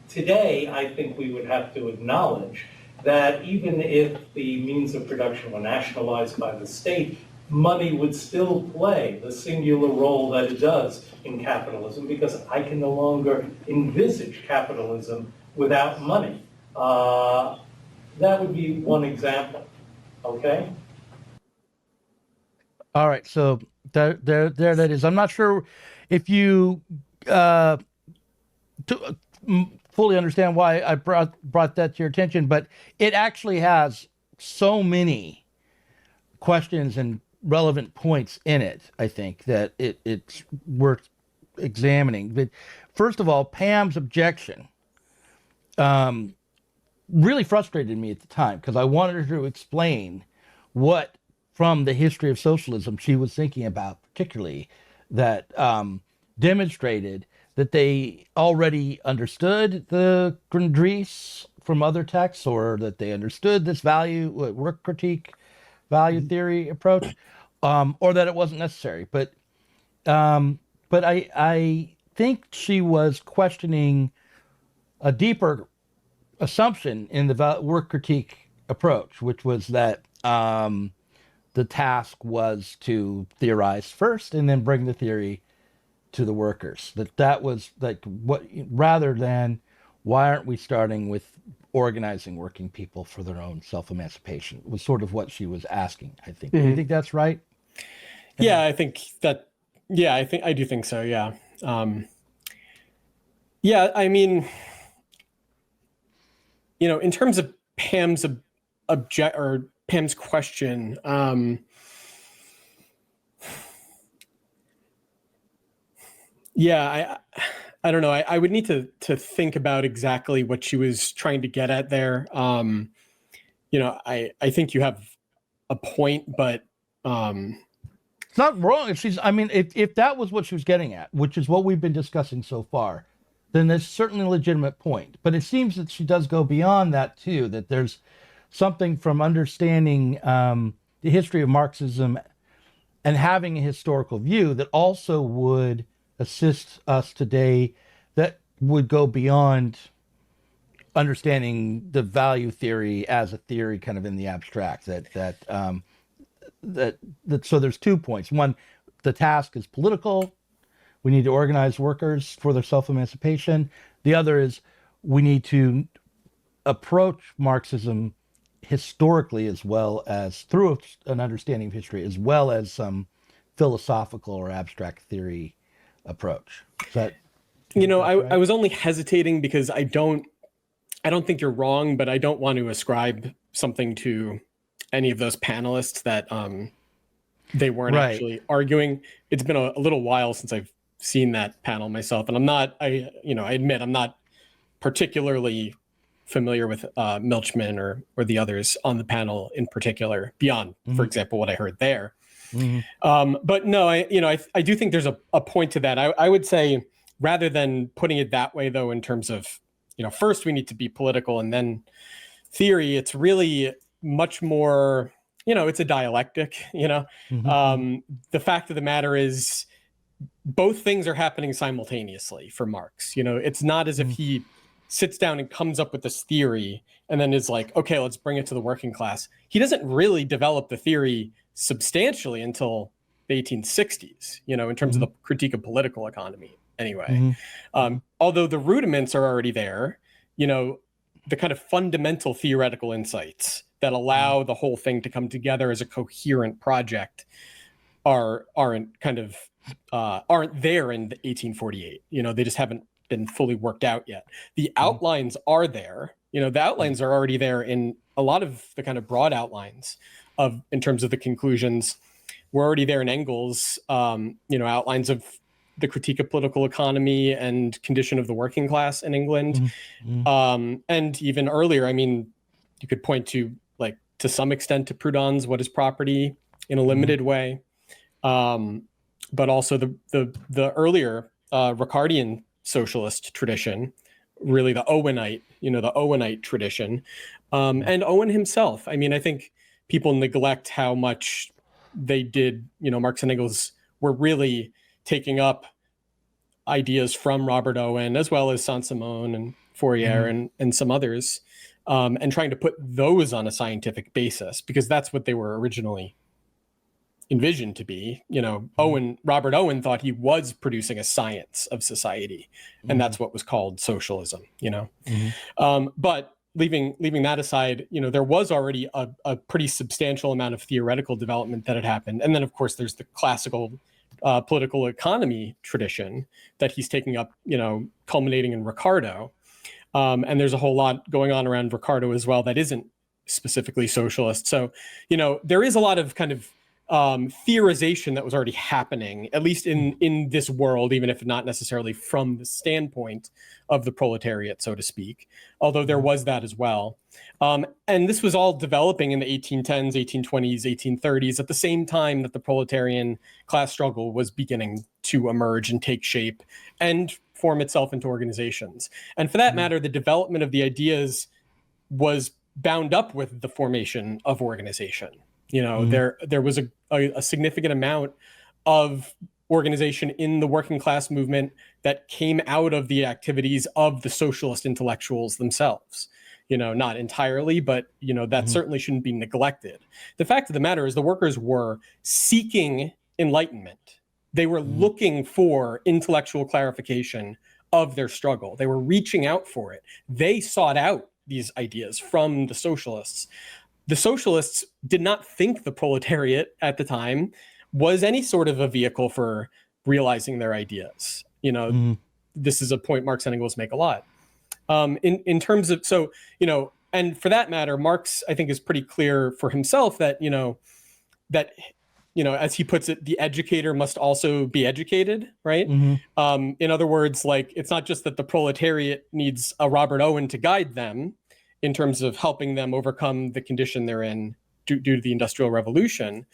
today I think we would have to acknowledge that even if the means of production were nationalized by the state, money would still play the singular role that it does in capitalism, because I can no longer envisage capitalism without money. That would be one example, okay? All right, so there that is. I'm not sure if you fully understand why I brought that to your attention, but it actually has so many questions and relevant points in it, I think, that it's worth examining. But first of all, Pam's objection really frustrated me at the time because I wanted her to explain what from the history of socialism she was thinking about, particularly that demonstrated that they already understood the Grundrisse from other texts, or that they understood this Wertkritik value theory approach, or that it wasn't necessary. But I think she was questioning a deeper assumption in the Wertkritik approach, which was that the task was to theorize first and then bring the theory to the workers. That was like what, rather than why aren't we starting with organizing working people for their own self-emancipation, was sort of what she was asking, I think. Do you think that's right? Yeah, I think that, yeah, I do think so. Yeah. Yeah, I mean, you know, in terms of Pam's Pam's question, yeah, I don't know. I would need to think about exactly what she was trying to get at there. You know, I think you have a point, but it's not wrong. If that was what she was getting at, which is what we've been discussing so far, then there's certainly a legitimate point. But it seems that she does go beyond that too, that there's something from understanding the history of Marxism and having a historical view that also would assist us today, that would go beyond understanding the value theory as a theory kind of in the abstract. So there's 2 points. One, the task is political. We need to organize workers for their self-emancipation. The other is we need to approach Marxism historically, as well as through an understanding of history, as well as some philosophical or abstract theory approach. Is that, you know, right? I was only hesitating because I don't think you're wrong, but I don't want to ascribe something to any of those panelists that they weren't actually arguing. It's been a little while since I've seen that panel myself, and I admit I'm not particularly familiar with Milchman or the others on the panel in particular, beyond, for example, what I heard there. But no, I do think there's a point to that. I would say, rather than putting it that way, though, in terms of, you know, first we need to be political and then theory, it's really much more, you know, it's a dialectic, you know. The fact of the matter is both things are happening simultaneously for Marx. You know, it's not as if he sits down and comes up with this theory and then is like, okay, let's bring it to the working class. He doesn't really develop the theory substantially until the 1860s, you know, in terms of the critique of political economy anyway. Although the rudiments are already there, you know, the kind of fundamental theoretical insights that allow the whole thing to come together as a coherent project aren't there in the 1848. You know, they just haven't been fully worked out yet. The outlines are there. You know, the outlines are already there in a lot of the kind of broad outlines in terms of the conclusions. We're already there in Engels, you know, outlines of the critique of political economy and condition of the working class in England. And even earlier, I mean, you could point to, like, to some extent to Proudhon's What is Property in a limited way. But also the earlier Ricardian socialist tradition, really the Owenite tradition. And Owen himself, I mean, I think people neglect how much they did, you know, Marx and Engels were really taking up ideas from Robert Owen, as well as Saint-Simon and Fourier and some others, and trying to put those on a scientific basis, because that's what they were originally envisioned to be. You know, Robert Owen thought he was producing a science of society, and that's what was called socialism, you know. But leaving that aside, you know, there was already a pretty substantial amount of theoretical development that had happened. And then, of course, there's the classical political economy tradition that he's taking up, you know, culminating in Ricardo. And there's a whole lot going on around Ricardo as well that isn't specifically socialist. So, you know, there is a lot of kind of theorization that was already happening, at least in this world, even if not necessarily from the standpoint of the proletariat, so to speak, although there was that as well. And this was all developing in the 1810s, 1820s, 1830s, at the same time that the proletarian class struggle was beginning to emerge and take shape and form itself into organizations. And for that matter, the development of the ideas was bound up with the formation of organization. You know, there was a significant amount of organization in the working class movement that came out of the activities of the socialist intellectuals themselves. You know, not entirely, but, you know, that certainly shouldn't be neglected. The fact of the matter is the workers were seeking enlightenment. They were looking for intellectual clarification of their struggle. They were reaching out for it. They sought out these ideas from the socialists. The socialists did not think the proletariat at the time was any sort of a vehicle for realizing their ideas. You know, this is a point Marx and Engels make a lot. In terms of, so, you know, and for that matter, Marx, I think, is pretty clear for himself that, as he puts it, the educator must also be educated, right? In other words, like, it's not just that the proletariat needs a Robert Owen to guide them in terms of helping them overcome the condition they're in due to the Industrial Revolution,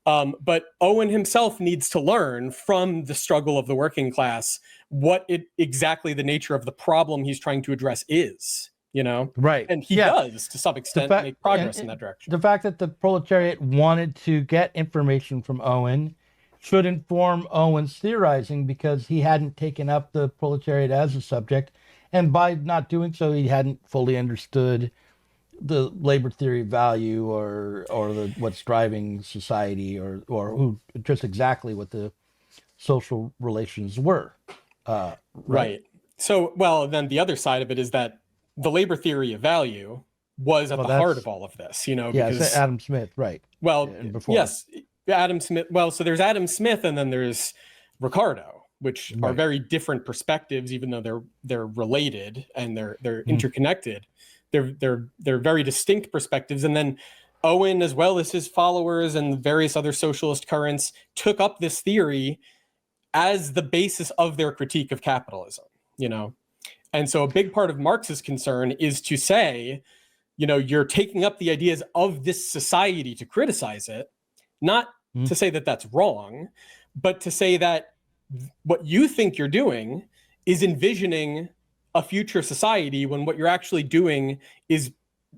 but Owen himself needs to learn from the struggle of the working class what exactly the nature of the problem he's trying to address is. You know, right? And he does, to some extent, make progress in that direction. The fact that the proletariat wanted to get information from Owen should inform Owen's theorizing, because he hadn't taken up the proletariat as a subject, and by not doing so, he hadn't fully understood the labor theory of value or what's driving society, or who just exactly what the social relations were. Right. So, well, then the other side of it is that the labor theory of value was at the heart of all of this, you know, because Adam Smith, right. Well, yes, Adam Smith. Well, so there's Adam Smith and then there's Ricardo, which are very different perspectives, even though they're related and they're interconnected. They're very distinct perspectives. And then Owen, as well as his followers and various other socialist currents, took up this theory as the basis of their critique of capitalism, you know. And so a big part of Marx's concern is to say, you know, you're taking up the ideas of this society to criticize it, not to say that that's wrong, but to say that what you think you're doing is envisioning a future society when what you're actually doing is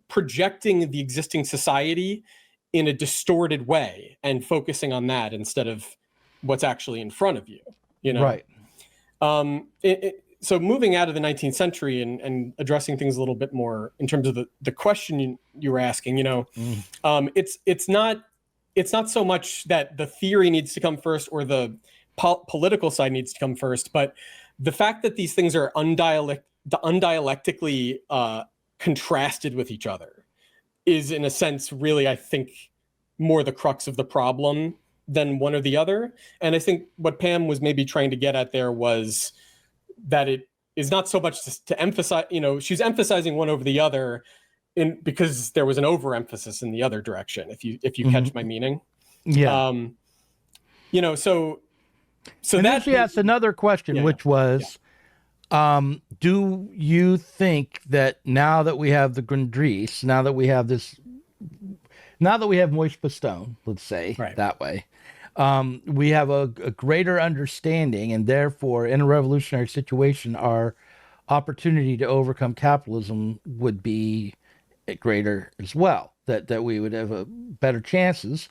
projecting the existing society in a distorted way and focusing on that instead of what's actually in front of you, you know? Right. So moving out of the 19th century and addressing things a little bit more in terms of the question you were asking, you know, it's not so much that the theory needs to come first or the political side needs to come first, but the fact that these things are undialectically contrasted with each other is, in a sense, really, I think, more the crux of the problem than one or the other. And I think what Pam was maybe trying to get at there was that it is not so much to emphasize, you know, she's emphasizing one over the other because there was an overemphasis in the other direction, if you catch my meaning. Yeah. You know, so and then she asked another question, which was, do you think that now that we have the Grundrisse, now that we have Moist Postone, let's say that way, we have a greater understanding, and therefore, in a revolutionary situation, our opportunity to overcome capitalism would be greater as well. That we would have better chances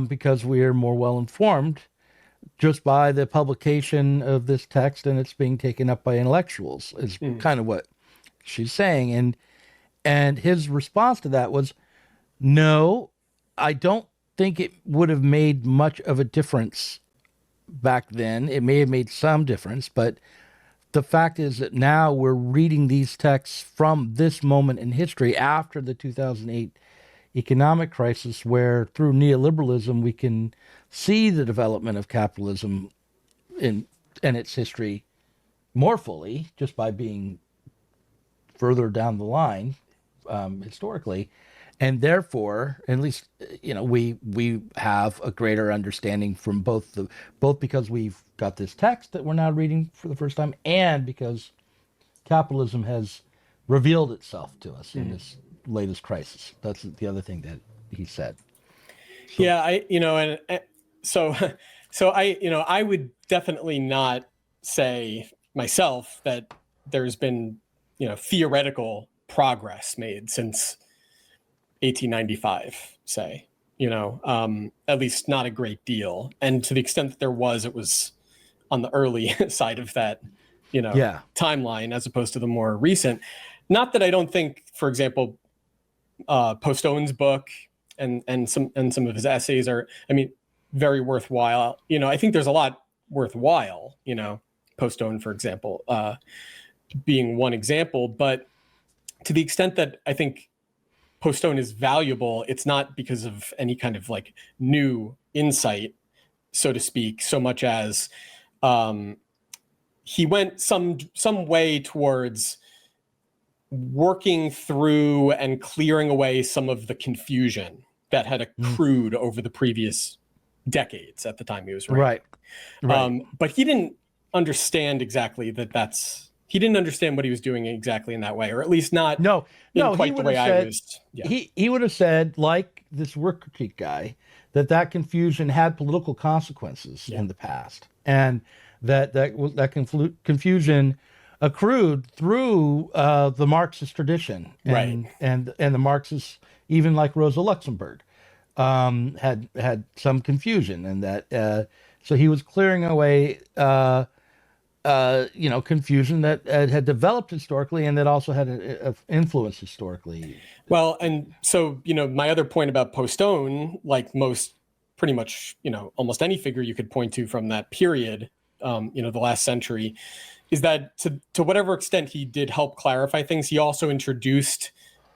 because we are more well informed just by the publication of this text, and it's being taken up by intellectuals. Is kind of what she's saying, and his response to that was, no, I don't think it would have made much of a difference back then. It may have made some difference, but the fact is that now we're reading these texts from this moment in history after the 2008 economic crisis, where through neoliberalism we can see the development of capitalism in its history more fully just by being further down the line historically, and therefore, at least we have a greater understanding from both because we've got this text that we're now reading for the first time, and because capitalism has revealed itself to us in this latest crisis. That's the other thing that he said. So, yeah, I would definitely not say myself that there's been, theoretical progress made since 1895, say, at least not a great deal. And to the extent that there was, it was on the early side of that, timeline, as opposed to the more recent. Not that I don't think, for example, Postone's book and some of his essays are, very worthwhile. I think there's a lot worthwhile, Postone, for example, being one example. But to the extent that I think Postone is valuable, it's not because of any kind of like new insight, so to speak, so much as he went some way towards working through and clearing away some of the confusion that had accrued over the previous decades at the time he was writing. Right. But he didn't understand exactly he didn't understand what he was doing exactly in that way, or at least not quite the way I was. Yeah. He would have said, like this Wertkritik guy, that confusion had political consequences in the past, and that confusion accrued through the Marxist tradition, and the Marxists, even like Rosa Luxemburg, had some confusion, and that so he was clearing away confusion that had developed historically, and that also had an influence historically. Well, and so, my other point about Postone, like pretty much, almost any figure you could point to from that period, the last century, is that to whatever extent he did help clarify things, he also introduced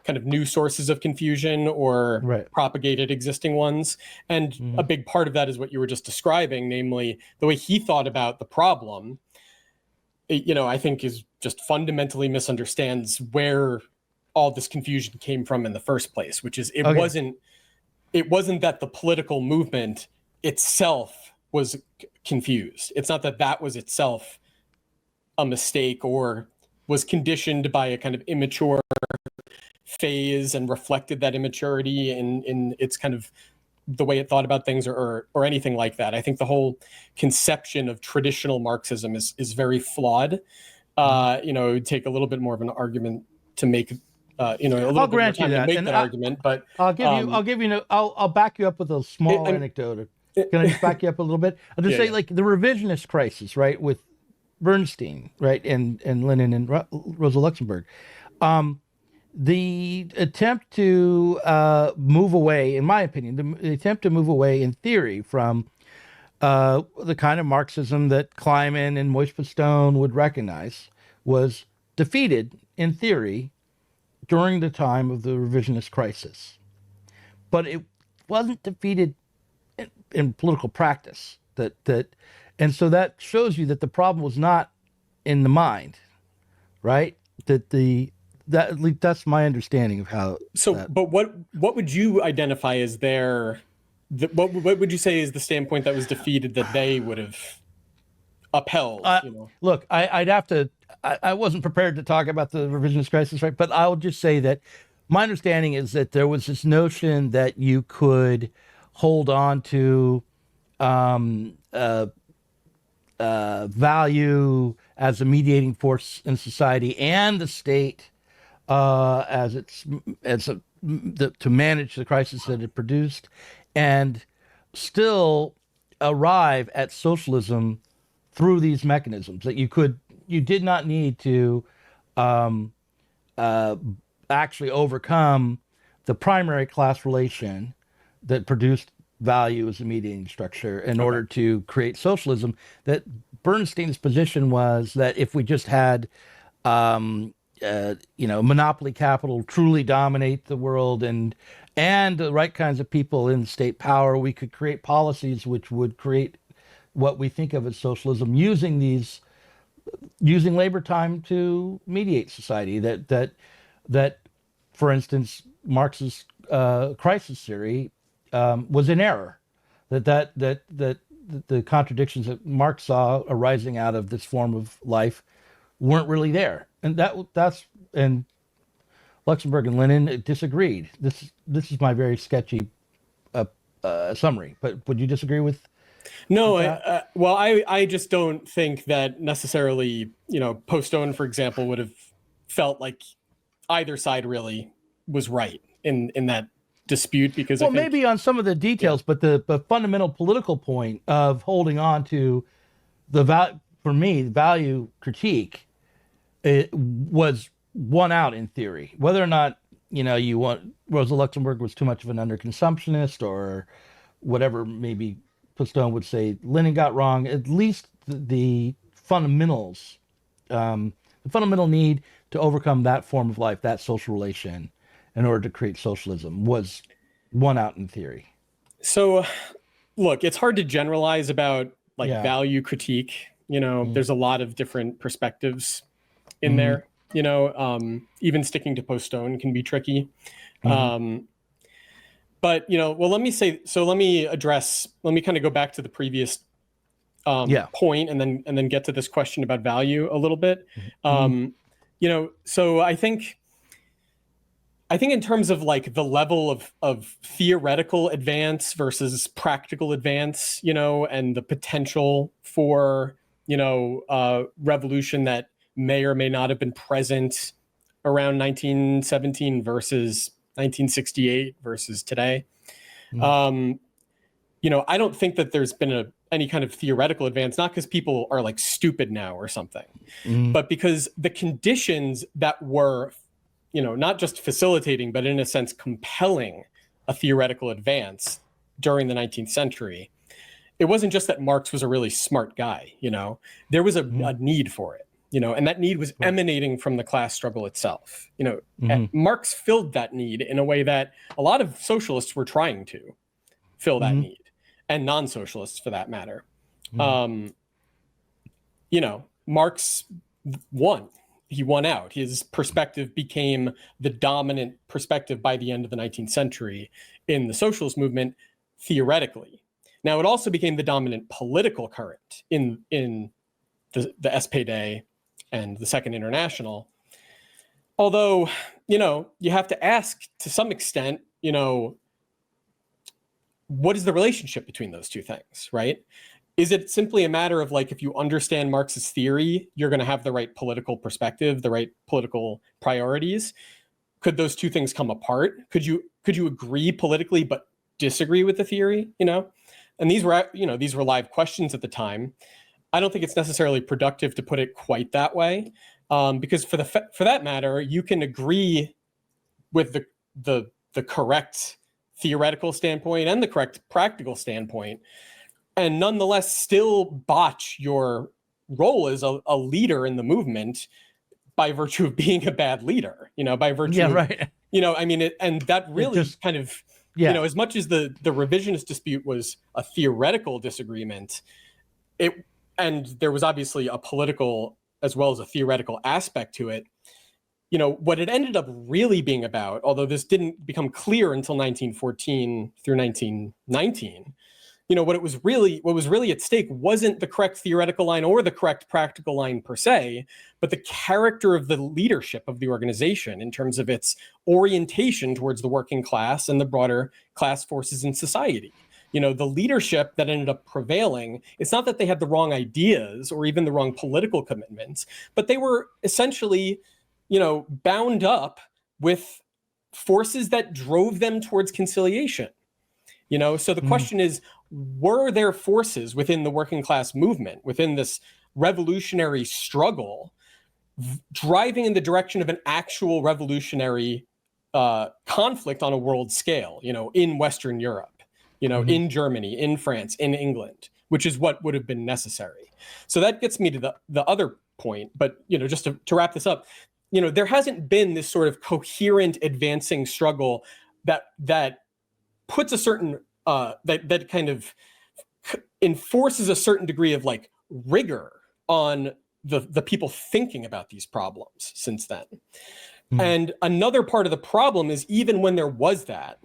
kind of new sources of confusion or propagated existing ones. And a big part of that is what you were just describing, namely the way he thought about the problem, I think is just fundamentally misunderstands where all this confusion came from in the first place, which is it wasn't that the political movement itself was confused. It's not that was itself a mistake or was conditioned by a kind of immature phase and reflected that immaturity in its kind of the way it thought about things or anything like that. I think the whole conception of traditional Marxism is very flawed. It would take a little bit more of an argument to make, a little I'll bit more grant time you to that. make And that argument. But I'll back you up with a small anecdote. Can I just back you up a little bit? I'll just say, like the revisionist crisis, right, with Bernstein, right, and Lenin and Rosa Luxemburg. The attempt to move away, in my opinion, the attempt to move away in theory from the kind of Marxism that Kleiman and Moise Postone would recognize was defeated in theory during the time of the revisionist crisis. But it wasn't defeated in political practice. And so that shows you that the problem was not in the mind, right? That's my understanding of how. So, but what would you identify as what would you say is the standpoint that was defeated that they would have upheld? Look, I'd have to. I wasn't prepared to talk about the revisionist crisis, right? But I'll just say that my understanding is that there was this notion that you could hold on to value as a mediating force in society and the state to manage the crisis that it produced, and still arrive at socialism through these mechanisms. That you did not need to actually overcome the primary class relation that produced value as a mediating structure in order to create socialism. That Bernstein's position was that if we just had monopoly capital truly dominate the world and the right kinds of people in state power, we could create policies which would create what we think of as socialism, using labor time to mediate society. That for instance, Marx's crisis theory was in error. That the contradictions that Marx saw arising out of this form of life weren't really there, and and Luxemburg and Lenin disagreed. This is my very sketchy summary, but would you disagree with? No, I just don't think that necessarily, Postone, for example, would have felt like either side really was right in that dispute, because I think, maybe on some of the details, but the fundamental political point of holding on to for me, the value critique, it was won out in theory. Whether or not you want Rosa Luxemburg was too much of an underconsumptionist or whatever, maybe Postone would say Lenin got wrong. At least the fundamentals, the fundamental need to overcome that form of life, that social relation, in order to create socialism, was won out in theory. So, look, it's hard to generalize about value critique. There's a lot of different perspectives in there. Even sticking to Postone can be tricky. But let me kind of go back to the previous point and then get to this question about value a little bit. So I think in terms of the level of theoretical advance versus practical advance, and the potential for, revolution that may or may not have been present around 1917 versus 1968 versus today. I don't think that there's been any kind of theoretical advance, not because people are stupid now or something, but because the conditions that were, not just facilitating, but in a sense compelling a theoretical advance during the 19th century. It wasn't just that Marx was a really smart guy, there was a need for it, and that need was emanating from the class struggle itself. And Marx filled that need in a way that a lot of socialists were trying to fill that need, and non-socialists for that matter. Marx won. He won out. His perspective became the dominant perspective by the end of the 19th century in the socialist movement, theoretically. Now, it also became the dominant political current in the SPD and the Second International. Although, you have to ask to some extent, what is the relationship between those two things, right? Is it simply a matter of if you understand Marx's theory, you're going to have the right political perspective, the right political priorities? Could those two things come apart? Could you agree politically but disagree with the theory? And these were live questions at the time. I don't think it's necessarily productive to put it quite that way, because for that matter, you can agree with the correct theoretical standpoint and the correct practical standpoint, and nonetheless still botch your role as a leader in the movement by virtue of being a bad leader, by virtue of, and that really as much as the revisionist dispute was a theoretical disagreement, and there was obviously a political as well as a theoretical aspect to it. What it ended up really being about, although this didn't become clear until 1914 through 1919, what was really at stake wasn't the correct theoretical line or the correct practical line per se, but the character of the leadership of the organization in terms of its orientation towards the working class and the broader class forces in society. The leadership that ended up prevailing, it's not that they had the wrong ideas or even the wrong political commitments, but they were essentially, bound up with forces that drove them towards conciliation. So the question is, were there forces within the working class movement, within this revolutionary struggle, driving in the direction of an actual revolutionary conflict on a world scale, in Western Europe, in Germany, in France, in England, which is what would have been necessary. So that gets me to the other point. But, just to wrap this up, there hasn't been this sort of coherent advancing struggle that puts a certain that kind of enforces a certain degree of rigor on the people thinking about these problems since then. And another part of the problem is even when there was that,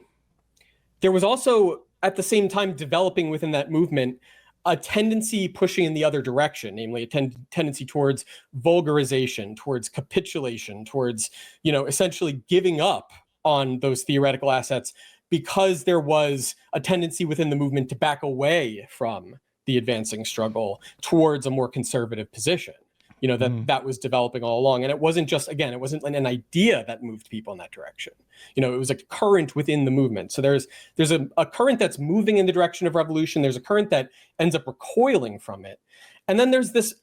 there was also at the same time developing within that movement a tendency pushing in the other direction, namely a tendency towards vulgarization, towards capitulation, towards, essentially giving up on those theoretical assets, because there was a tendency within the movement to back away from the advancing struggle towards a more conservative position, that was developing all along. And it wasn't just, again, it wasn't an idea that moved people in that direction. It was a current within the movement. So there's a current that's moving in the direction of revolution. There's a current that ends up recoiling from it. And then there's this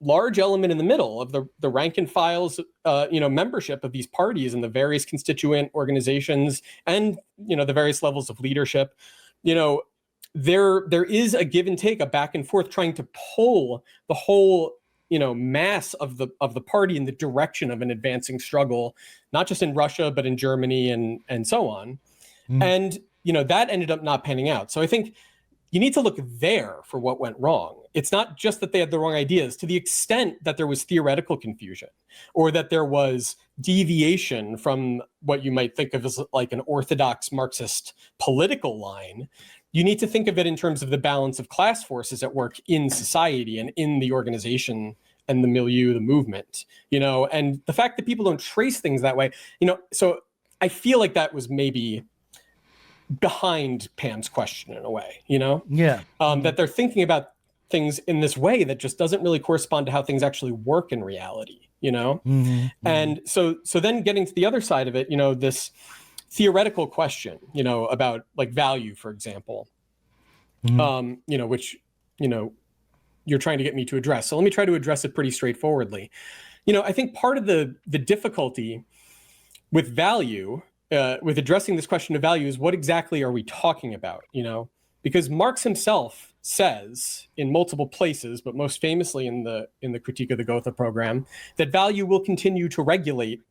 large element in the middle of the rank and files, membership of these parties and the various constituent organizations and, the various levels of leadership. There is a give and take, a back and forth, trying to pull the whole, mass of the party in the direction of an advancing struggle, not just in Russia, but in Germany and so on. And, that ended up not panning out. So I think you need to look there for what went wrong. It's not just that they had the wrong ideas. To the extent that there was theoretical confusion or that there was deviation from what you might think of as like an orthodox Marxist political line, you need to think of it in terms of the balance of class forces at work in society and in the organization and the milieu, the movement, and the fact that people don't trace things that way, so I feel like that was maybe behind Pam's question in a way, that they're thinking about things in this way that just doesn't really correspond to how things actually work in reality, And so then getting to the other side of it, this theoretical question, about like value, for example, which, you're trying to get me to address. So let me try to address it pretty straightforwardly. I think part of the difficulty with value, with addressing this question of value, is what exactly are we talking about, because Marx himself says in multiple places, but most famously in the Critique of the Gotha program, that value will continue to regulate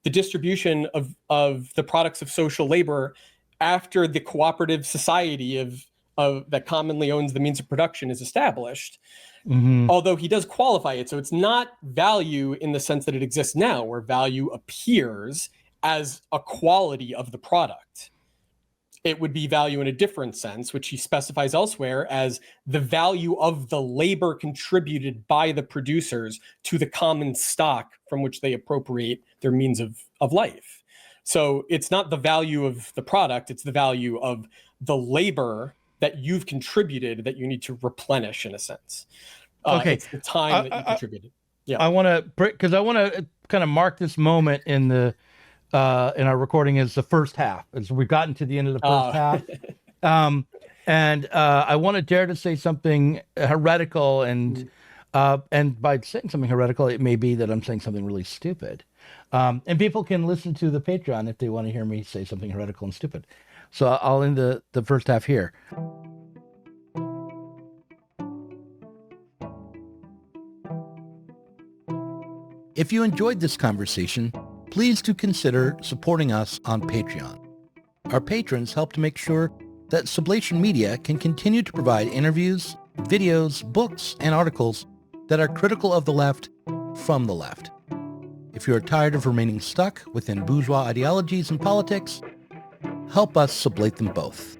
the distribution of the products of social labor after the cooperative society of that commonly owns the means of production is established. Although he does qualify it. So it's not value in the sense that it exists now, where value appears as a quality of the product. It would be value in a different sense, which he specifies elsewhere as the value of the labor contributed by the producers to the common stock from which they appropriate their means of life. So it's not the value of the product, it's the value of the labor that you've contributed that you need to replenish, in a sense. Okay. It's the time that you contributed. Yeah. I want to kind of mark this moment in the in our recording as the first half, as we've gotten to the end of the first half. And I want to dare to say something heretical, and by saying something heretical, it may be that I'm saying something really stupid. And people can listen to the Patreon if they want to hear me say something heretical and stupid. So I'll end the first half here. If you enjoyed this conversation, please do consider supporting us on Patreon. Our patrons help to make sure that Sublation Media can continue to provide interviews, videos, books, and articles that are critical of the left from the left. If you are tired of remaining stuck within bourgeois ideologies and politics, help us sublate them both.